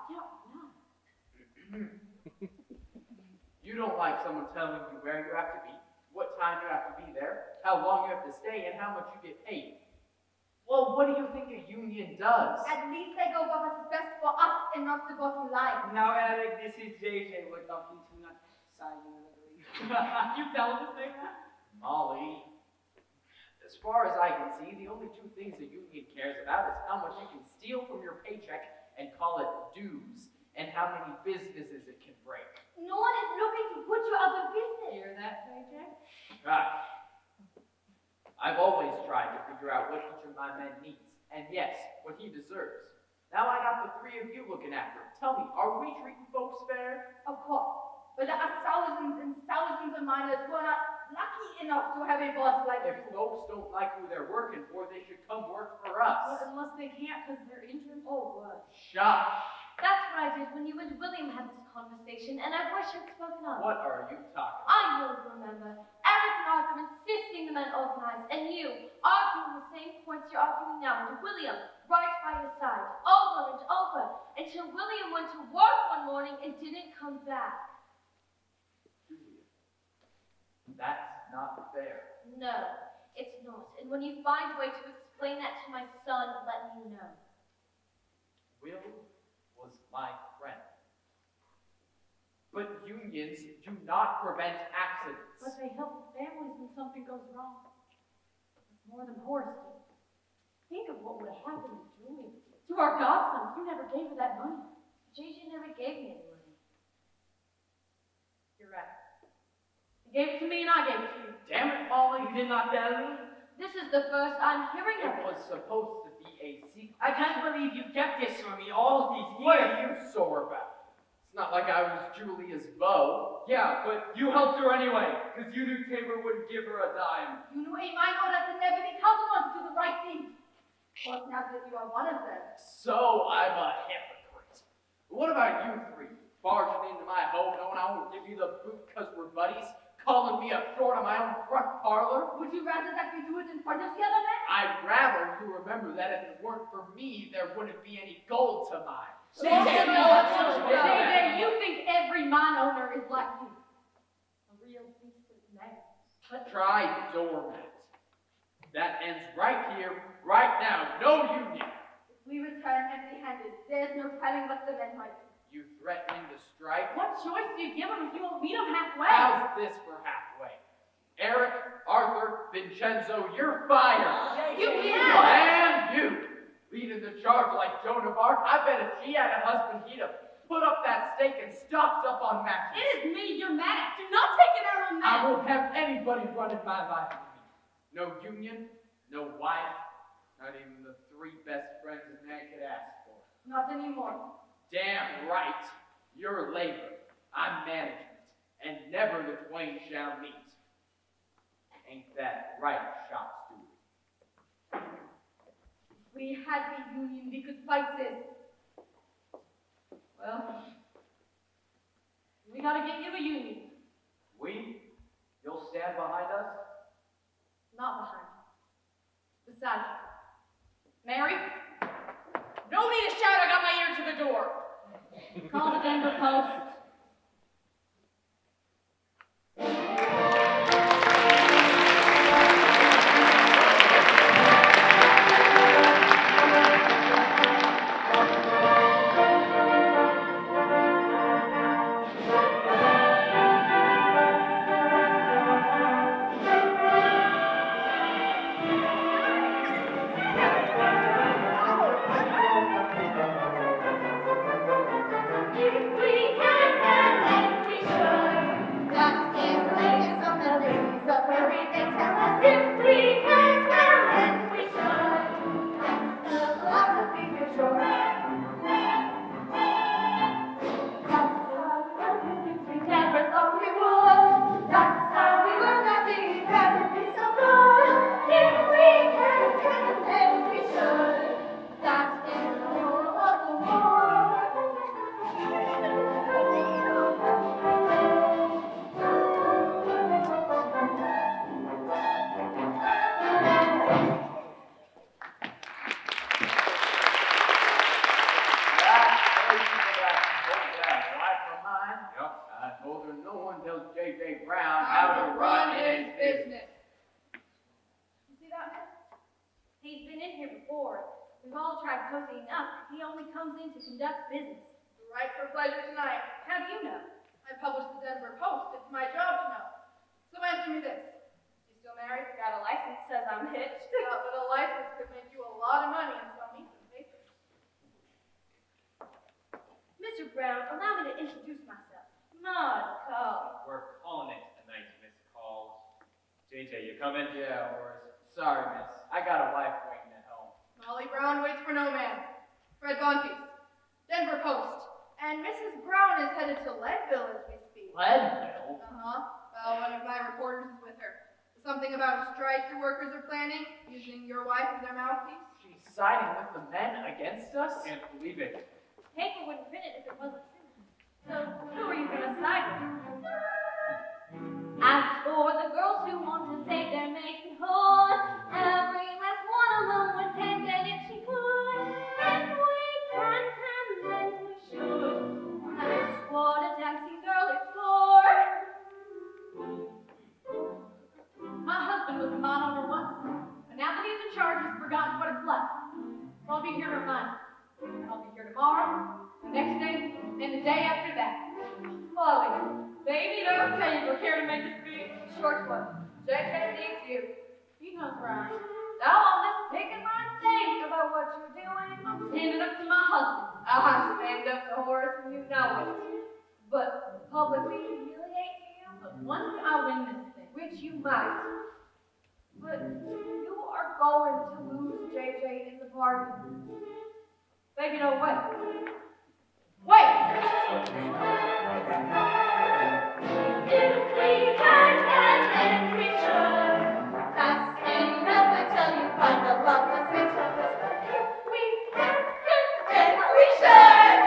You don't like someone telling you where you have to be, what time you have to be there, how long you have to stay, and how much you get paid. Well, what do you think a union does? At least they go what is best for us and not the bottom line. Now, Alec, this is JJ we're talking to, not Simon. You tell him to say that? Molly, as far as I can see, the only two things a union cares about is how much you can steal from your paycheck and call it dues, and how many businesses it can break. No one is looking to put you out of business. Hear that, JJ? Gosh, I've always tried to figure out what each of my men needs, and yes, what he deserves. Now I got the three of you looking after him. Tell me, are we treating folks fair? Of course. But there are thousands and thousands of miners who are not lucky enough to have a boss like If you. folks don't like who they're working for, they should come work for us. Well, unless they can't because they're injured. Oh, what? Shush! That's what I did when you and William had this conversation, and I wish I'd spoken up. What are you talking about? I will remember. Eric and Arthur insisting the men organize, and you arguing the same points you're arguing now, and William right by your side, over and over, until William went to work one morning and didn't come back. Julia, that's not fair. No, it's not. And when you find a way to explain that to my son, let me know. Will was my friend. But unions do not prevent accidents. But they help families when something goes wrong. It's more than Horace did. Think of what would have happened to Julie. To our godsons, you never gave her that money. JJ never gave me any money. You're right. He gave it to me and I gave it to you. Damn it, Molly! You did not tell me? This is the first I'm hearing of It it. was supposed to be a secret. I can't believe you kept this from me all these years. What are you sore about? It's not like I was Julia's beau. Yeah, but you helped her anyway, because you knew Tabor wouldn't give her a dime. You knew a minor that would never be counted to do the right thing. But now that you are one of them. So I'm a hypocrite. What about you three? Barging into my home knowing I won't give you the boot because we're buddies? Calling me up short on my own front parlor? Would you rather that we do it in front of the other men? I'd rather you remember that if it weren't for me, there wouldn't be any gold to mine. JJ, you think every mine owner is like you. A real decent man. But Try doormat. That ends right here, right now. No union. If we return empty-handed, there's no telling what the men might do. You threatening to strike? what choice do you give them if you won't meet them halfway? How's this for halfway? Eric, Arthur, Vincenzo, you're fired. You And you, leading the charge like Joan of Arc. I bet if she had a husband, he'd have put up that stake and stocked up on matches. It is me you're mad at. Do not take it out on I me. won't have anybody running my life with me. No union, no wife, not even the three best friends a man could ask for. Not anymore. Damn right, you're labor, I'm management, and never the twain shall meet. Ain't that right, shop steward? If we had the union, we could fight this. Well, we gotta get you a union. We? You'll stand behind us? Not behind you. Beside you. Mary? No need to shout, I got my ear to the door. Call the Denver Post. J. Brown how to run his business. You see that, miss? He's been in here before. We've all tried cozying up. He only comes in to conduct business. Right for pleasure tonight. How do you know? I published the Denver Post. It's my job to know. So answer me this. You still married? Got a license, says I'm hitched. But a license could make you a lot of money and sell me some papers. Mr. Brown, allow me to introduce myself. Not Carl. We're calling it a night, Miss Calls. JJ, you coming? Yeah, Horace. Sorry, miss. I got a wife waiting at home. Molly Brown waits for no man. Fred Bonpeace. Denver Post. And Mrs. Brown is headed to Leadville as we speak. Leadville? Well, one of my reporters is with her. Something about a strike your workers are planning, using your wife as their mouthpiece. She's siding with the men against us? Can't believe it. Paper wouldn't print it if it wasn't true. So, who are you gonna side with? As for the girls who want to save their maiden whole, every last one of them would take it if she could. If we can, then we should. That's what a dancing girl is for. My husband was a mine owner once, but now that he's in charge, he's forgotten what it's like. So I'll be here to remind you. And I'll be here tomorrow, the next day, and the day after that. Chloe, baby, don't tell you we're here to make a speech. Short one. JJ needs you. He knows where I am. Don't just pick and run think about what you're doing. I'm standing up to my husband. I stand up to Horace and you know it. But publicly humiliate him. But once I win this thing, Which you might. But you are going to lose JJ in the party. baby, don't wait. Wait! If we can and then we should. That's enough until you find the love that's in us. If we can then we should.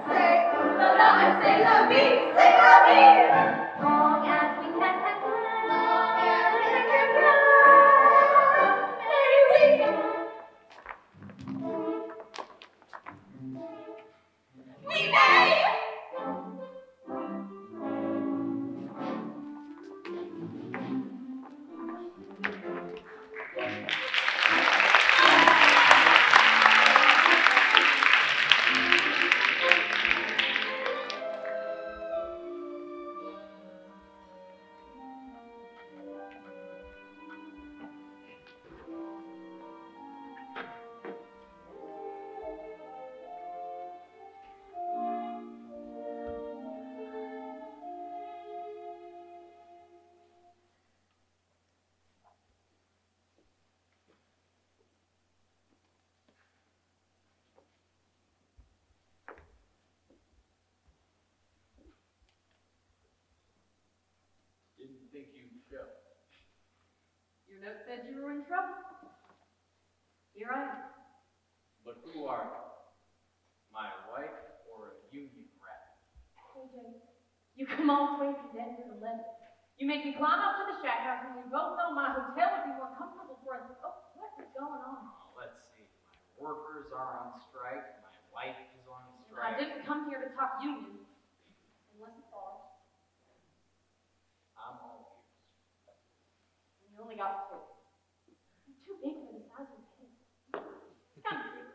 Say la la and say la vie, say la vie. Long as we can and long as we can may we go. We may. Didn't think you'd show. Your note said you were in trouble. Here I am. But who are you? My wife or a union rat? JJ, you come all the way from Denver to Leadville. You make me climb up to the shack house, and we both know my hotel would be more comfortable for us. Oh, what is going on? Let's see. My workers are on strike. My wife is on I strike. didn't come here to talk union. Unless it's ours. I'm all ears. And you only got two. You're too big for the size of your head. It's kind of cute.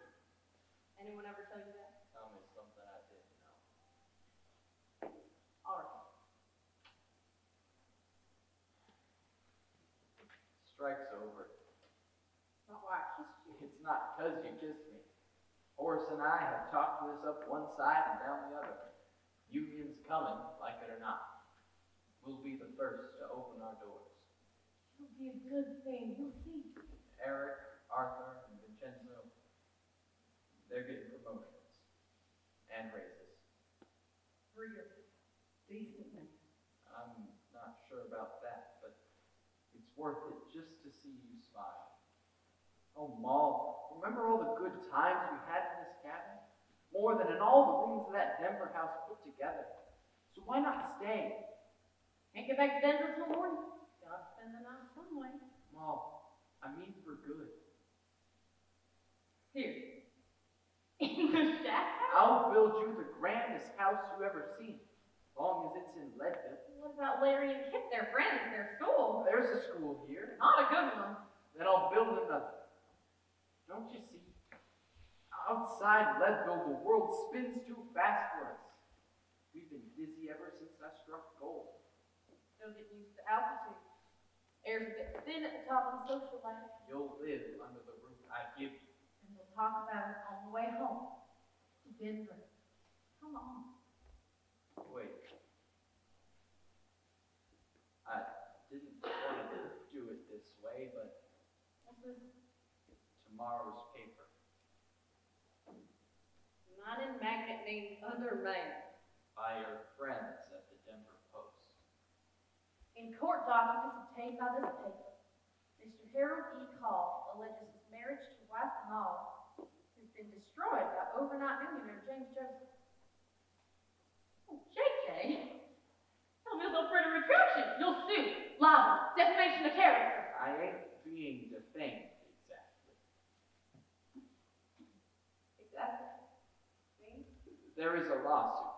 Anyone ever tell you that? Tell me something I didn't know. All right. Strike's over. It's not why I kissed you. It's not because you kissed me. Horace and I have talked this up one side and down the other. Union's coming, like it or not. We'll be the first to open our doors. It'll be a good thing. You'll see. Eric, Arthur, and Vincenzo, they're getting promotions and raises. For your decent man. I'm not sure about that, but it's worth it just to see you smile. Oh, Moll, remember all the good times we had in this cabin? More than in all the rooms of that Denver house put together. So why not stay? Can't get back to Denver till morning. Gotta spend the night some way. Moll, I mean for good. Here. In the shack house? I'll build you the grandest house you've ever seen. As long as it's in Leadville. What about Larry and Kip, their friends, their school? There's a school here. Not a good one. Then I'll build another. Don't you see? Outside Leadville, the world spins too fast for us. We've been busy ever since I struck gold. Still getting used to altitude. Air's a bit thin at the top of the social ladder. You'll live under the roof I give you. And we'll talk about it on the way home to Denver. Come on. Wait. I didn't want to do it this way, but What's this? tomorrow's paper. United Magnet named Other Man. By your friends at the Denver Post. In court documents obtained by this paper, Mr. Harold E. Call alleges his marriage to wife Molly has been destroyed by overnight millionaire James Joseph. Oh, JJ, tell me up for a retraction. You'll sue. Libel. Defamation of character. I ain't being defamed, exactly. Exactly. See? There is a lawsuit.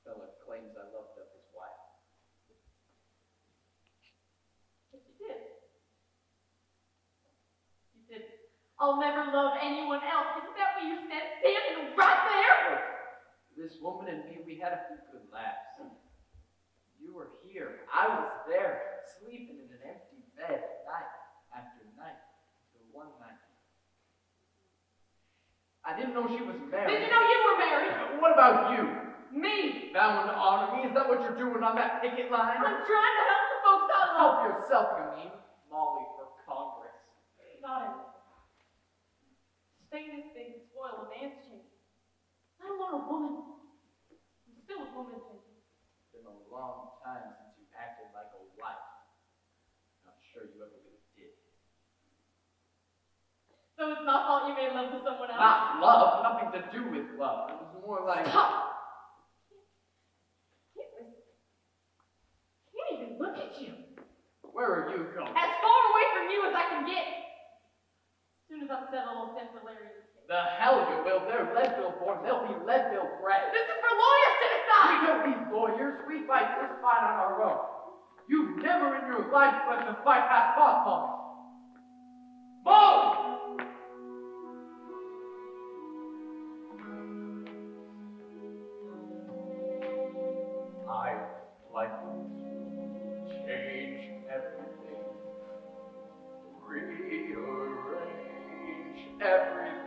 Fella claims I loved up his wife. Yes, you did. You said, I'll never love anyone else. Isn't that what you said? Standing right there? Look, this woman and me, we had a few good laughs. You were here. I was there, sleeping in an empty bed night after night until one night. I didn't know she was married. Did you know you were married? What about you? Me. Vowing to honor me? Is that what you're doing on that picket line? I'm trying to help the folks out. Help yourself, you mean? Molly for Congress. Not it. Staying this big and spoil a man's change. Let alone a woman. I'm still a woman, Jason. It's been a long time since you acted like a wife. Not sure you ever really did. So it's my fault you made love to someone else? Not love, nothing to do with love. It was more like... Stop! Can't even look at you. Where are you going? As far away from you as I can get. As soon as I've said a little sense of Larry. The hell you will. They're Leadville born. They'll be Leadville bred. This is for lawyers to decide. We don't need lawyers. We fight this fight on our own. You've never in your life let the fight have fought on me. Molly! I'd like to change everything. Rearrange everything.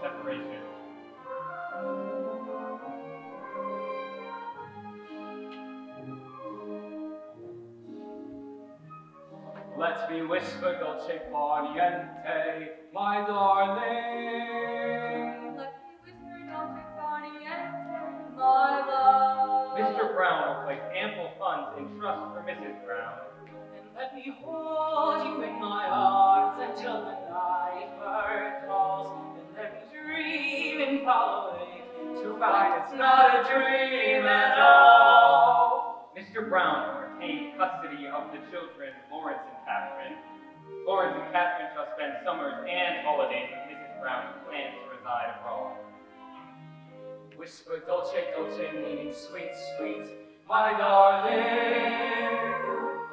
Separation. Let's be whispered, dolce far niente, my darling. Let's be whispered, dolce far niente, my love. Mr. Brown will place ample funds in trust for Mrs. Brown. And let me hold you in my arms until the night bird calls. And let me dream and follow it to find it's not a dream at all. Mr. Brown will retain custody of the children, Lawrence and Catherine. Lawrence and Catherine shall spend summers and holidays with Mrs. Brown, who plans to reside abroad. Whisper dolce, dolce, meaning sweet, sweet, my darling.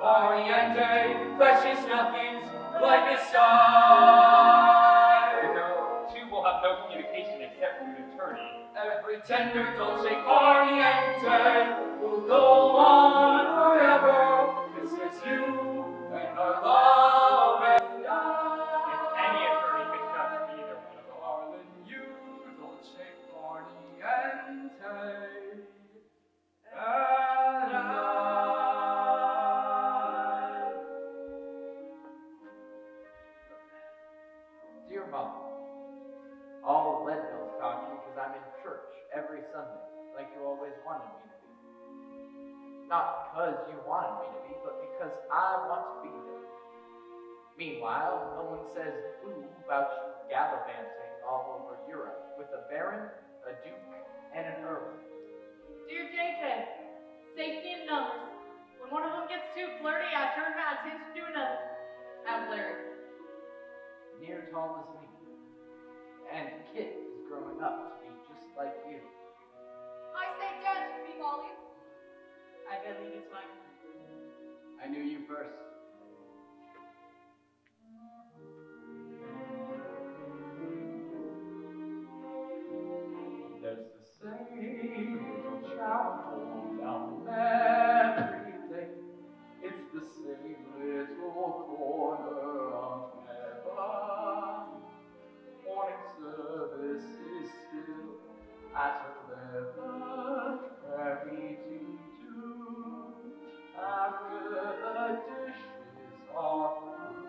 Far niente, precious nothings like a sigh. No, two will have no communication except through an attorney. Every tender dolce far niente will go on forever. This is you and our love and If any attorney could judge either one of them. darling, you dolce far niente. And I. Dear Mom, all Leadville's talking because I'm in church every Sunday, like you always wanted me to be. Not because you wanted me to be, but because I want to be there. Meanwhile, no one says boo about you gallivanting all over Europe with a baron, a duke, and an earl. Dear JJ, safety in numbers. When one of them gets too flirty, I turn my attention to another. How's Larry? Near tall as me. And Kit is growing up to be just like you. I say dance with me, Molly. I believe it's my I knew you first. There's the same little chapel down every day. It's the same little corner of heaven. Morning service is still at 11. Prayer meeting too. After the dishes are through,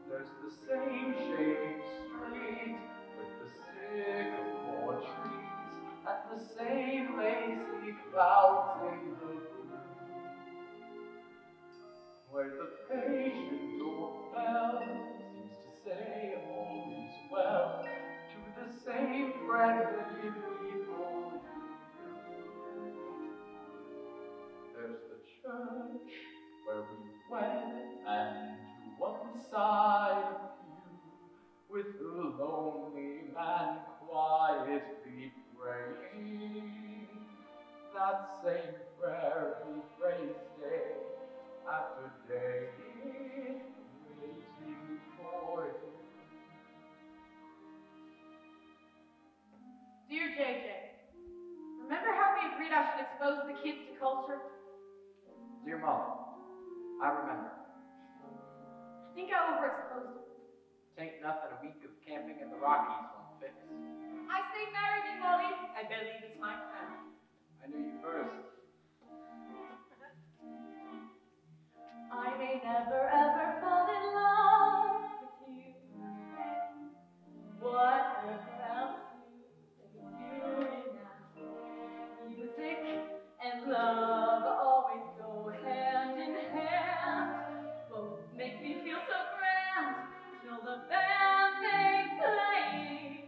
there's the same shading street with the sycamore trees and the same lazy clouds in the blue, where the patient old bell seems to say all is well to the same friendly people. There's the church where we went, and to one side of you, with the lonely man quietly praying, that same prayer he prays day after day, waiting for you. Dear JJ, remember how we agreed I should expose the kids to culture? Dear Molly, I remember. I think I overexposed them. Tain't nothing a week of camping in the Rockies won't fix. I say marry me, Molly. I believe it's my friend. I knew you first. I may never ever fall in love with you. Whatever else you say now, music and love always go hand in hand. Both make me feel so grand till the band they playing.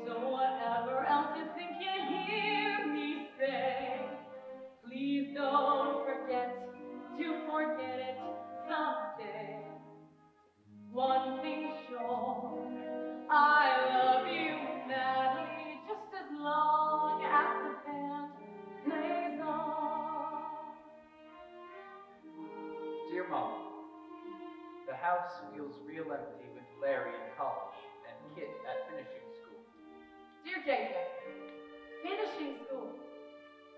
So whatever else you think you hear me say, please don't forget to forget it someday. One thing sure, I love you madly, just as long as the band plays on. Dear Mom, the house feels real empty with Larry in college and Kit at finishing school. Dear JJ, finishing school,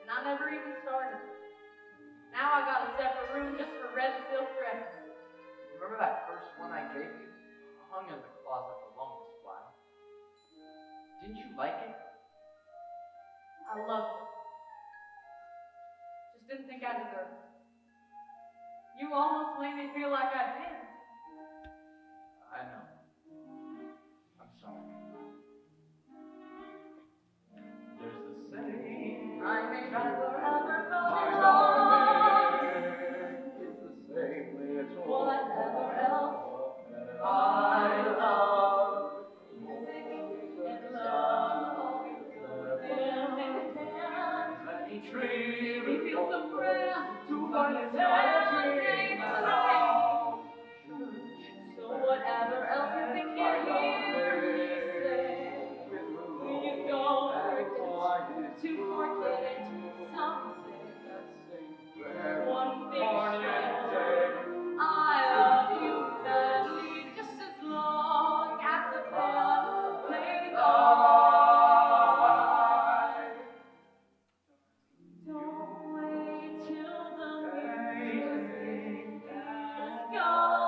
and I never even started. Now I got a separate room just for red silk dresses. Remember that first one I gave you? Hung in the closet the longest while. Didn't you like it? I loved it. Just didn't think I deserved it. You almost made me feel like I did. I know. I'm sorry. There's the same. I may never ever fall My in love. darling, it's the same little Whatever else I love. music and love always go hand in hand. Any tree We feel so grand to find find the a band dream they along. So whatever else you think you hear me say, please don't forget to forget it someday. One thing sure, I love you madly, just as long as the band plays on. Don't wait till the music is gone.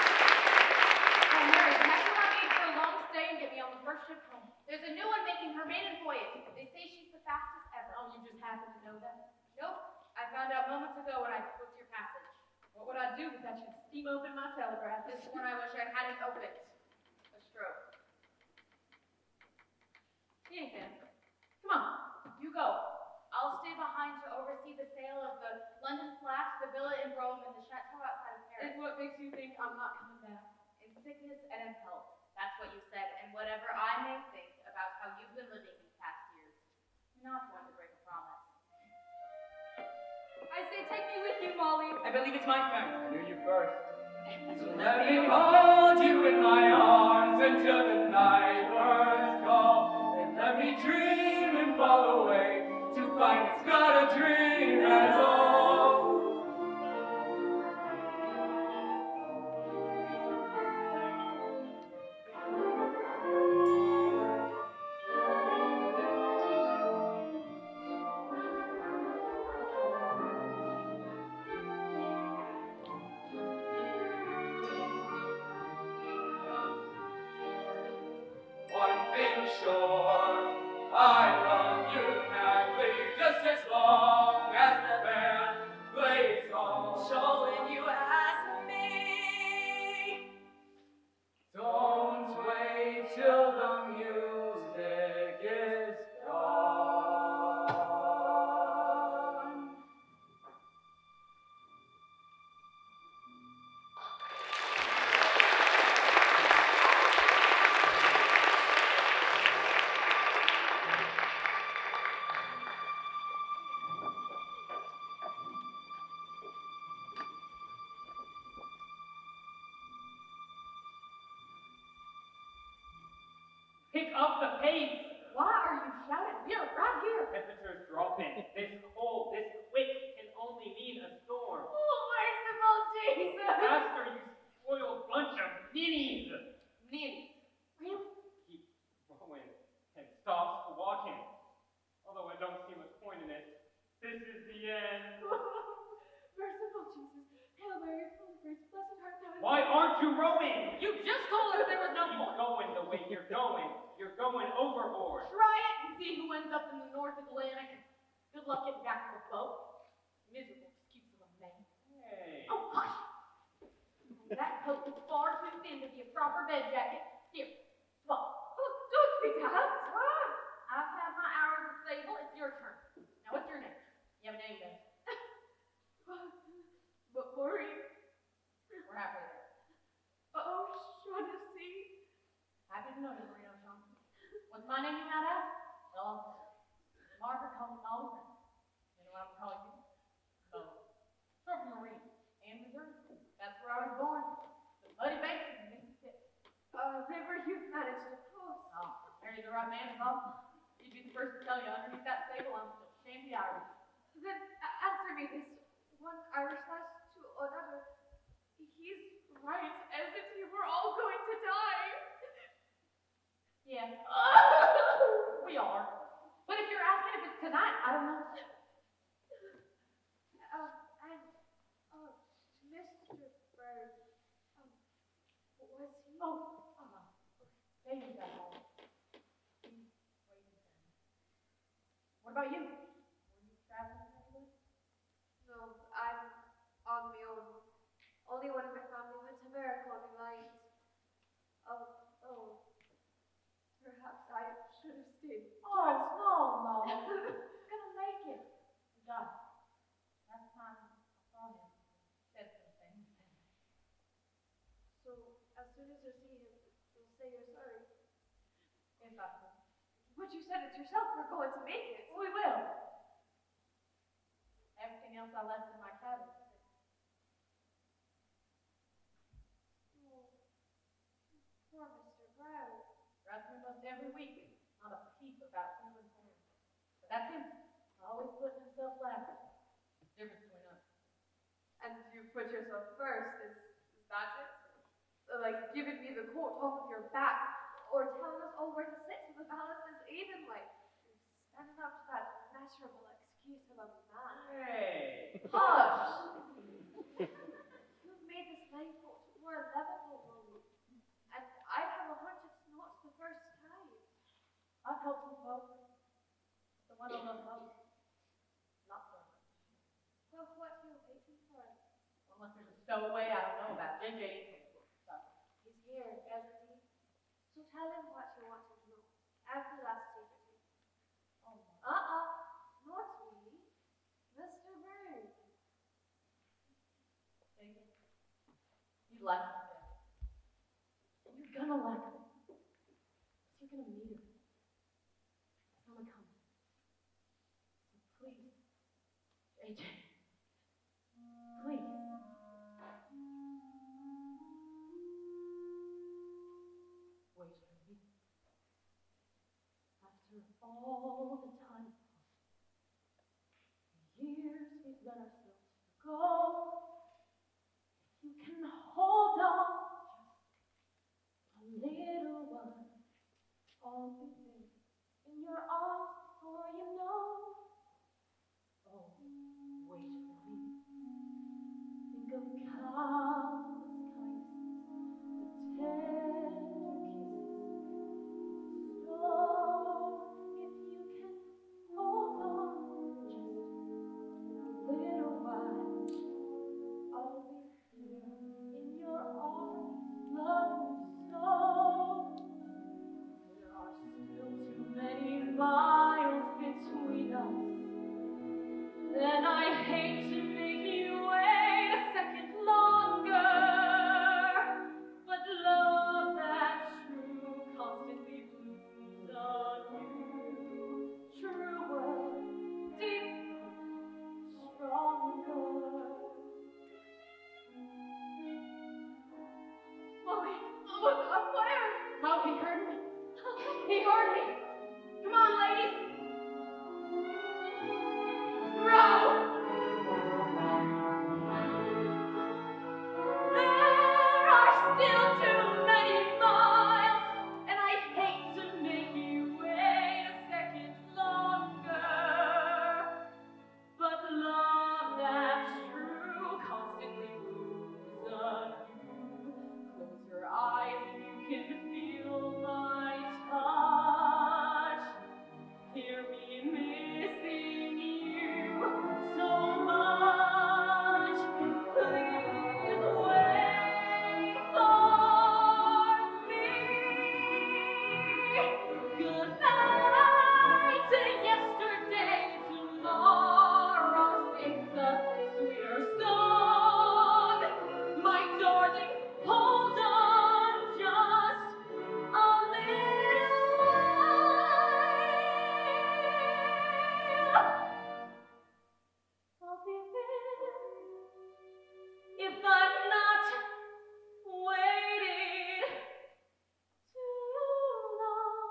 Oh, Mary, pack your luggage for a long stay and get me on the first ship home. There's a new one making her maiden voyage. They say she's the fastest ever. Oh, you just happen to know that? Nope. I found out moments ago when I booked your passage. What would I do if that should steam open my telegraph? This one I wish I hadn't opened. A stroke. He ain't bad. Come on, you go. I'll stay behind to oversee the sale of the London flats, the villa in Rome, and the chateau outside of Paris. And what makes you think I'm not coming back? In sickness and in health. That's what you said. And whatever I may think about how you've been living these past years, you're not going to break a promise. I say, take me with you, Molly. I believe it's my turn. I knew you first. So let me hold you in my arms until the night birds call, and let me dream and fall away to find it's not a dream at all. One thing sure, I love you madly, just as long as the band plays on. So when you ask me, Don't wait till the music is gone. Pick up the pace. Why are you shouting? We're right here. Temperature's dropping. This cold, this quick can only mean a storm. Oh, merciful Jesus. Faster, you spoiled bunch of ninnies. Nanny. Really? Keep going and stops walking. Although I don't see much point in it. This is the end. Merciful Jesus. Hail Mary, full of grace, blessed art thou. Why aren't you rowing? You just told us there was no Keep point. going the way you're going. You're going overboard. Try it and see who ends up in the North Atlantic. Good luck getting back to the boat. Miserable excuse of a man. Hey. Oh, hush! That coat is far too thin to be a proper bed jacket. Here, swallow. Oh, don't speak to us. I've had my hours of sable. It's your turn. Now, what's your name? You have a name, then. but Maureen, We're halfway there. oh, Shaughnessy. Happy to know you, Marino Johnson. What's my name you might ask? Well, Margaret calls me Molly Brown. You know what I'm calling you? Mo. Short for Marine and Missouri. That's where I was born. The Muddy Basin in Mississippi. River you've managed to cross. Oh, marry the right man is all. He'd be the first to tell you underneath that sable I'm still shanty Irish. Then answer me this one Irish lass to another. He's right, as if you were all going to die. Yeah. We are. But if you're asking if it's tonight, I don't know. And Mr. Bird, was he? Oh, David got home. He's waiting for me. What about you? Were you traveling anywhere? No, I'm on my own. Only one of my family went to America on the line. Perhaps I should have stayed. Oh, no, Molly. He's gonna make it. He does. Last time I saw him, he said some things. So, as soon as you see him, you'll say you're sorry. If I could. But you said it yourself, we're going to make it. We will. Everything else I left in my cabin. Oh, poor Mr. Brown. Writes me most every week. Not a peep about him and him. But that's him. Always putting himself last. Difference between us. And you put yourself first, is that it? Like giving me the coat off of your back, or telling us all where to sit so the balance is even, like standing up to that miserable excuse of a man. Hey. Hush! You've made this lifeboat more livable, Molly. And I have a hunch it's not the first time. I've helped some folks. The one I love most. Not so much. Well, what are you waiting for? Unless there's a stowaway I don't know about. JJ. He's here, isn't he? So tell him what you want him to know. Every last secret. You like this guy. And you're gonna like him. You're gonna meet him. Summer comes. So please, AJ, please. Wait for me. After all the time, the years we've let ourselves go, you can hold on just a little while. I'll be there in your arms before you know. Oh, wait for me. Think of countless kindnesses, the tender kisses. So if you can hold on just a little while, I'll be there in your arms, loving you so. There are still too many miles between us, and I hate to make you wait a second longer. But love that's true constantly blooms on you. Truer, deeper, stronger. Molly, look up there. Molly heard me. He heard me. Come on, ladies. Row. There are still too many miles, and I hate to make you wait a second longer. But love that's true constantly blooms on you. Close your eyes and you can feel my touch. Hear me missing you so much. Please wait for me. Goodnight to yesterday. Tomorrow sings a sweeter song. My darling, hold on just a little while. I'll be there if I'm not waited too long.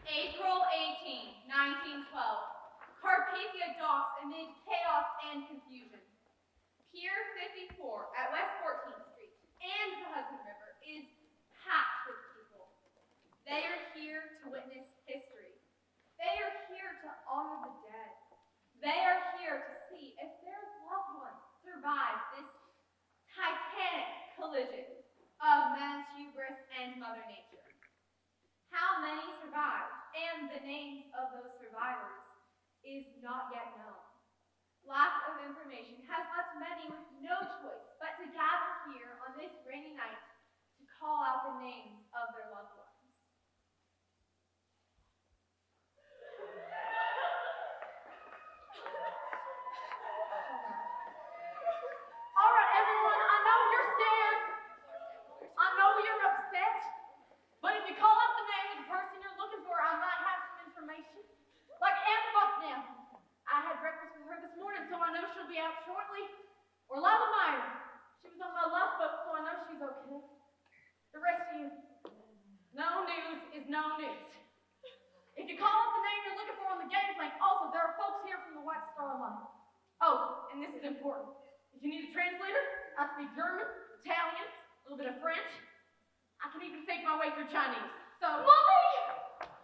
April 18, 1912. Carpathia docks amid chaos and confusion. Pier 54 at West 14th Street and the Hudson River is packed with people. They are here to witness history. They are here to honor the dead. They are here to see if their loved ones survive this titanic collision of man's hubris and Mother Nature. How many survived, and the names of those survivors, is not yet known. Lack of information has left many with no choice but to gather here on this rainy night to call out the names of their loved ones. All right, everyone, I know you're scared. I know you're upset. But if you call up the name of the person you're looking for, I might have some information. Like Anne Bucknell. I had breakfast with her this morning, so I know she'll be out shortly. Or Lila Meyer. She was on my love boat, so I know she's okay. The rest of you, no news is no news. If you call up the name you're looking for on the gangplank, also, there are folks here from the White Star Line. Oh, and this is important. If you need a translator, I speak German, Italian, a little bit of French. I can even fake my way through Chinese. So, Molly!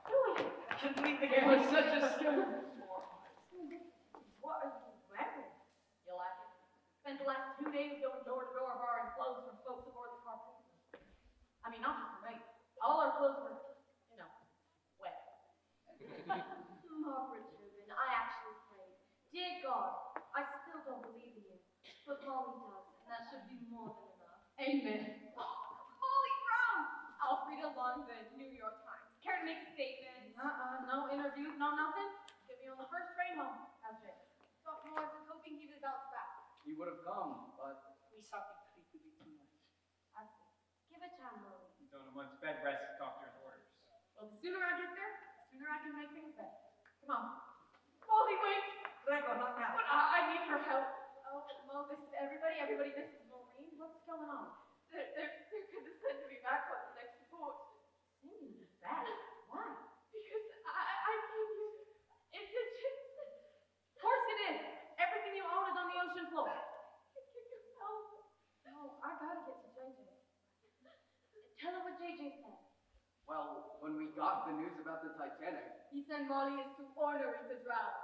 Julie! I can't believe the game was such a scare. What are you wearing? You like it? Spent the last 2 days going door to door borrowing clothes from folks aboard the Carpathia. I mean, not just for me. All our clothes were, wet. Margaret Rubin, I actually prayed. Dear God, I still don't believe in you. But Molly does, and that should be more than enough. Amen. Molly Brown! I'll read along the New York Times. Care to make a statement? No interviews, no nothing. Get me on the first train home. How's Jake? Sophomore was hoping he would bounce back. He would have come, but We thought it would be too much. I see. Give it time, Molly. Don't amongst bed rest doctor's orders. Well, the sooner I get there, the sooner I can make things better. Come on. Molly, wait. Gregor, not now. But I need her help. Oh, Mo, this is everybody. Everybody, this is Maureen. What's going on? They're going to send me back on the next report. Sending you back. Why? Because I came here indigent. Of course it is. Everything you own is on the ocean floor. Can you help? No, I gotta get to JJ. Tell her what JJ said. well, when we got the news about the Titanic, He said Molly is too ornery to drown.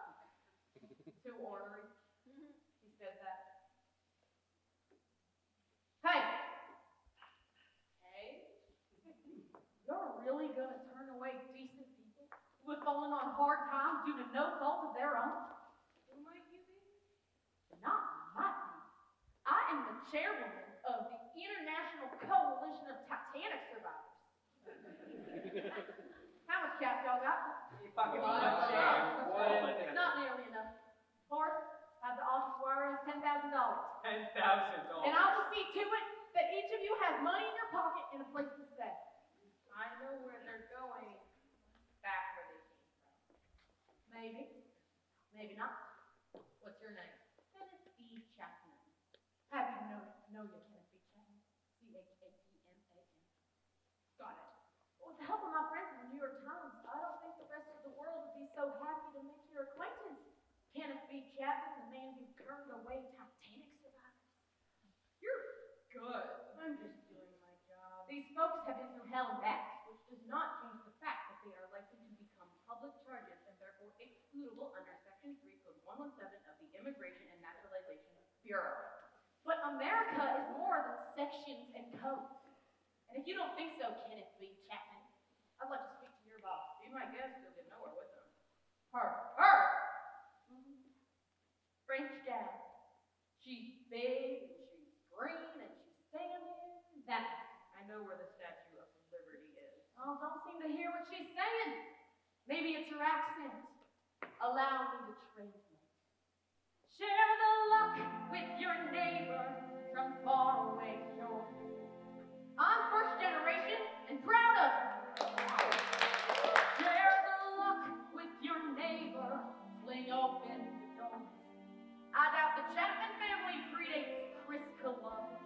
Too ornery. He said that. Hey! You're really gonna turn away decent people who have fallen on hard times due to no fault of their own? Who might you be? Not my thing. I am the chairwoman of the International Coalition of Titanic Survivors. How much cash y'all got? Fucking Not nearly enough. Horace, have the office wire us $10,000. $10,000. And I will see to it that each of you has money in your pocket and a place to stay. I know where they're going. Back where they came from. Maybe. Maybe not. What's your name? Kenneth B. Chapman. Happy to know you, Kenneth B. Chapman. C-H-A-P-M-A-N. Got it. With the help of my friends in the New York Times, I don't think the rest of the world would be so happy to make your acquaintance. Kenneth B. Chapman, the man who turned away Titanic survivors. You're good. I'm just doing my job. These folks have been through hell and back, which does not change the fact that they are likely to become public charges and therefore excludable under Section 3, Code 117 of the Immigration and Naturalization Bureau. But America is more than sections and codes. And if you don't think so, Kenneth B. Chapman, I'd like to speak to your boss. Be my guest, you'll get nowhere with them. Her. French gal. She's big, and she's green, and she's salmon. That. I know where the Statue of Liberty is. Oh, don't seem to hear what she's saying. Maybe it's her accent. Allow me to translate. Share the luck with your neighbor from far away shore. I'm first generation and proud of it. Share the luck with your neighbor. Fling open the doors. I doubt the Chapman family predates Chris Columbus.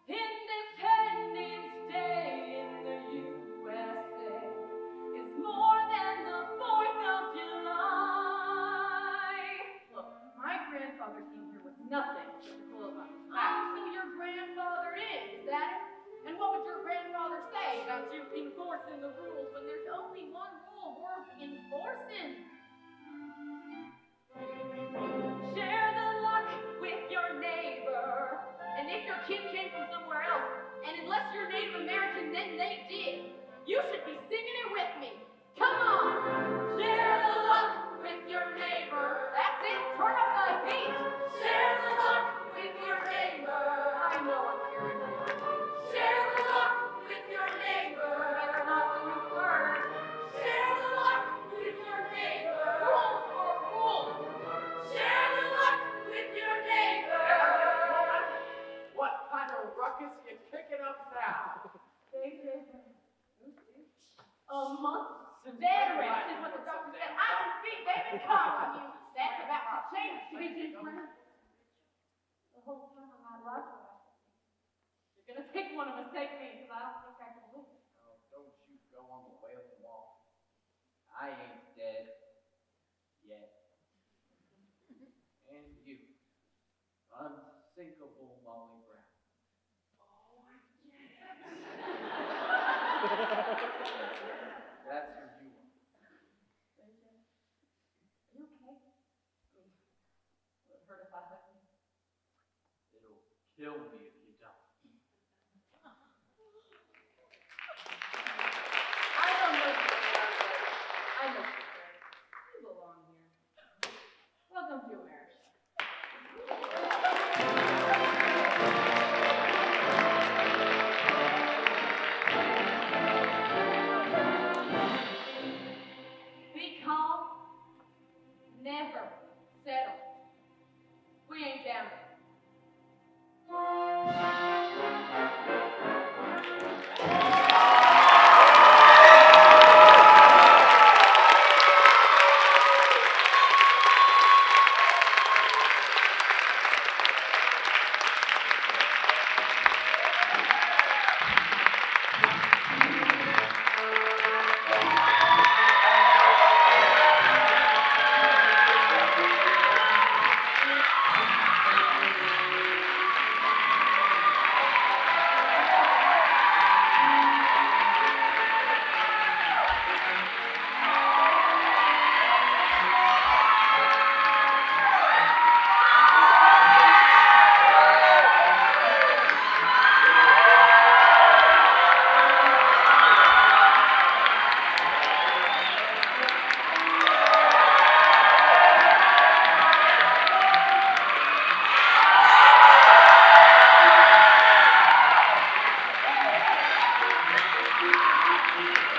Independence Day in the USA is more than the 4th of July. Look, my grandfather came here with nothing to pull up his back. So your grandfather is that it? And what would your grandfather say about you enforcing the rules when there's only one rule worth enforcing? Share the luck with your neighbor. And if your kid came from somewhere else, and unless you're Native American, then they did, you should be singing it with me. Come on! Share the luck with your neighbor. That's it. Turn up the heat. Share the luck with your neighbor. I know I'm hearing you. Share the luck with your neighbor. Better not lose words. Share the luck with your neighbor. Rules for rules. Share the luck with your neighbor. what kind of ruckus you kicking up now? A month's bed rest is what the doctor said. I can see baby calm on you. That's about to change, sweet friend. The whole time of my life, you're gonna take one of us, take me, because I don't think I can live. No, don't you go on the wailing wall. I ain't dead. Yet. And you. Unsinkable Molly Brown. That's who you are. Are you okay? Will it hurt if I hug you? It'll kill me if you don't. I don't know you. I know you. You belong here. Welcome to America. Thank you.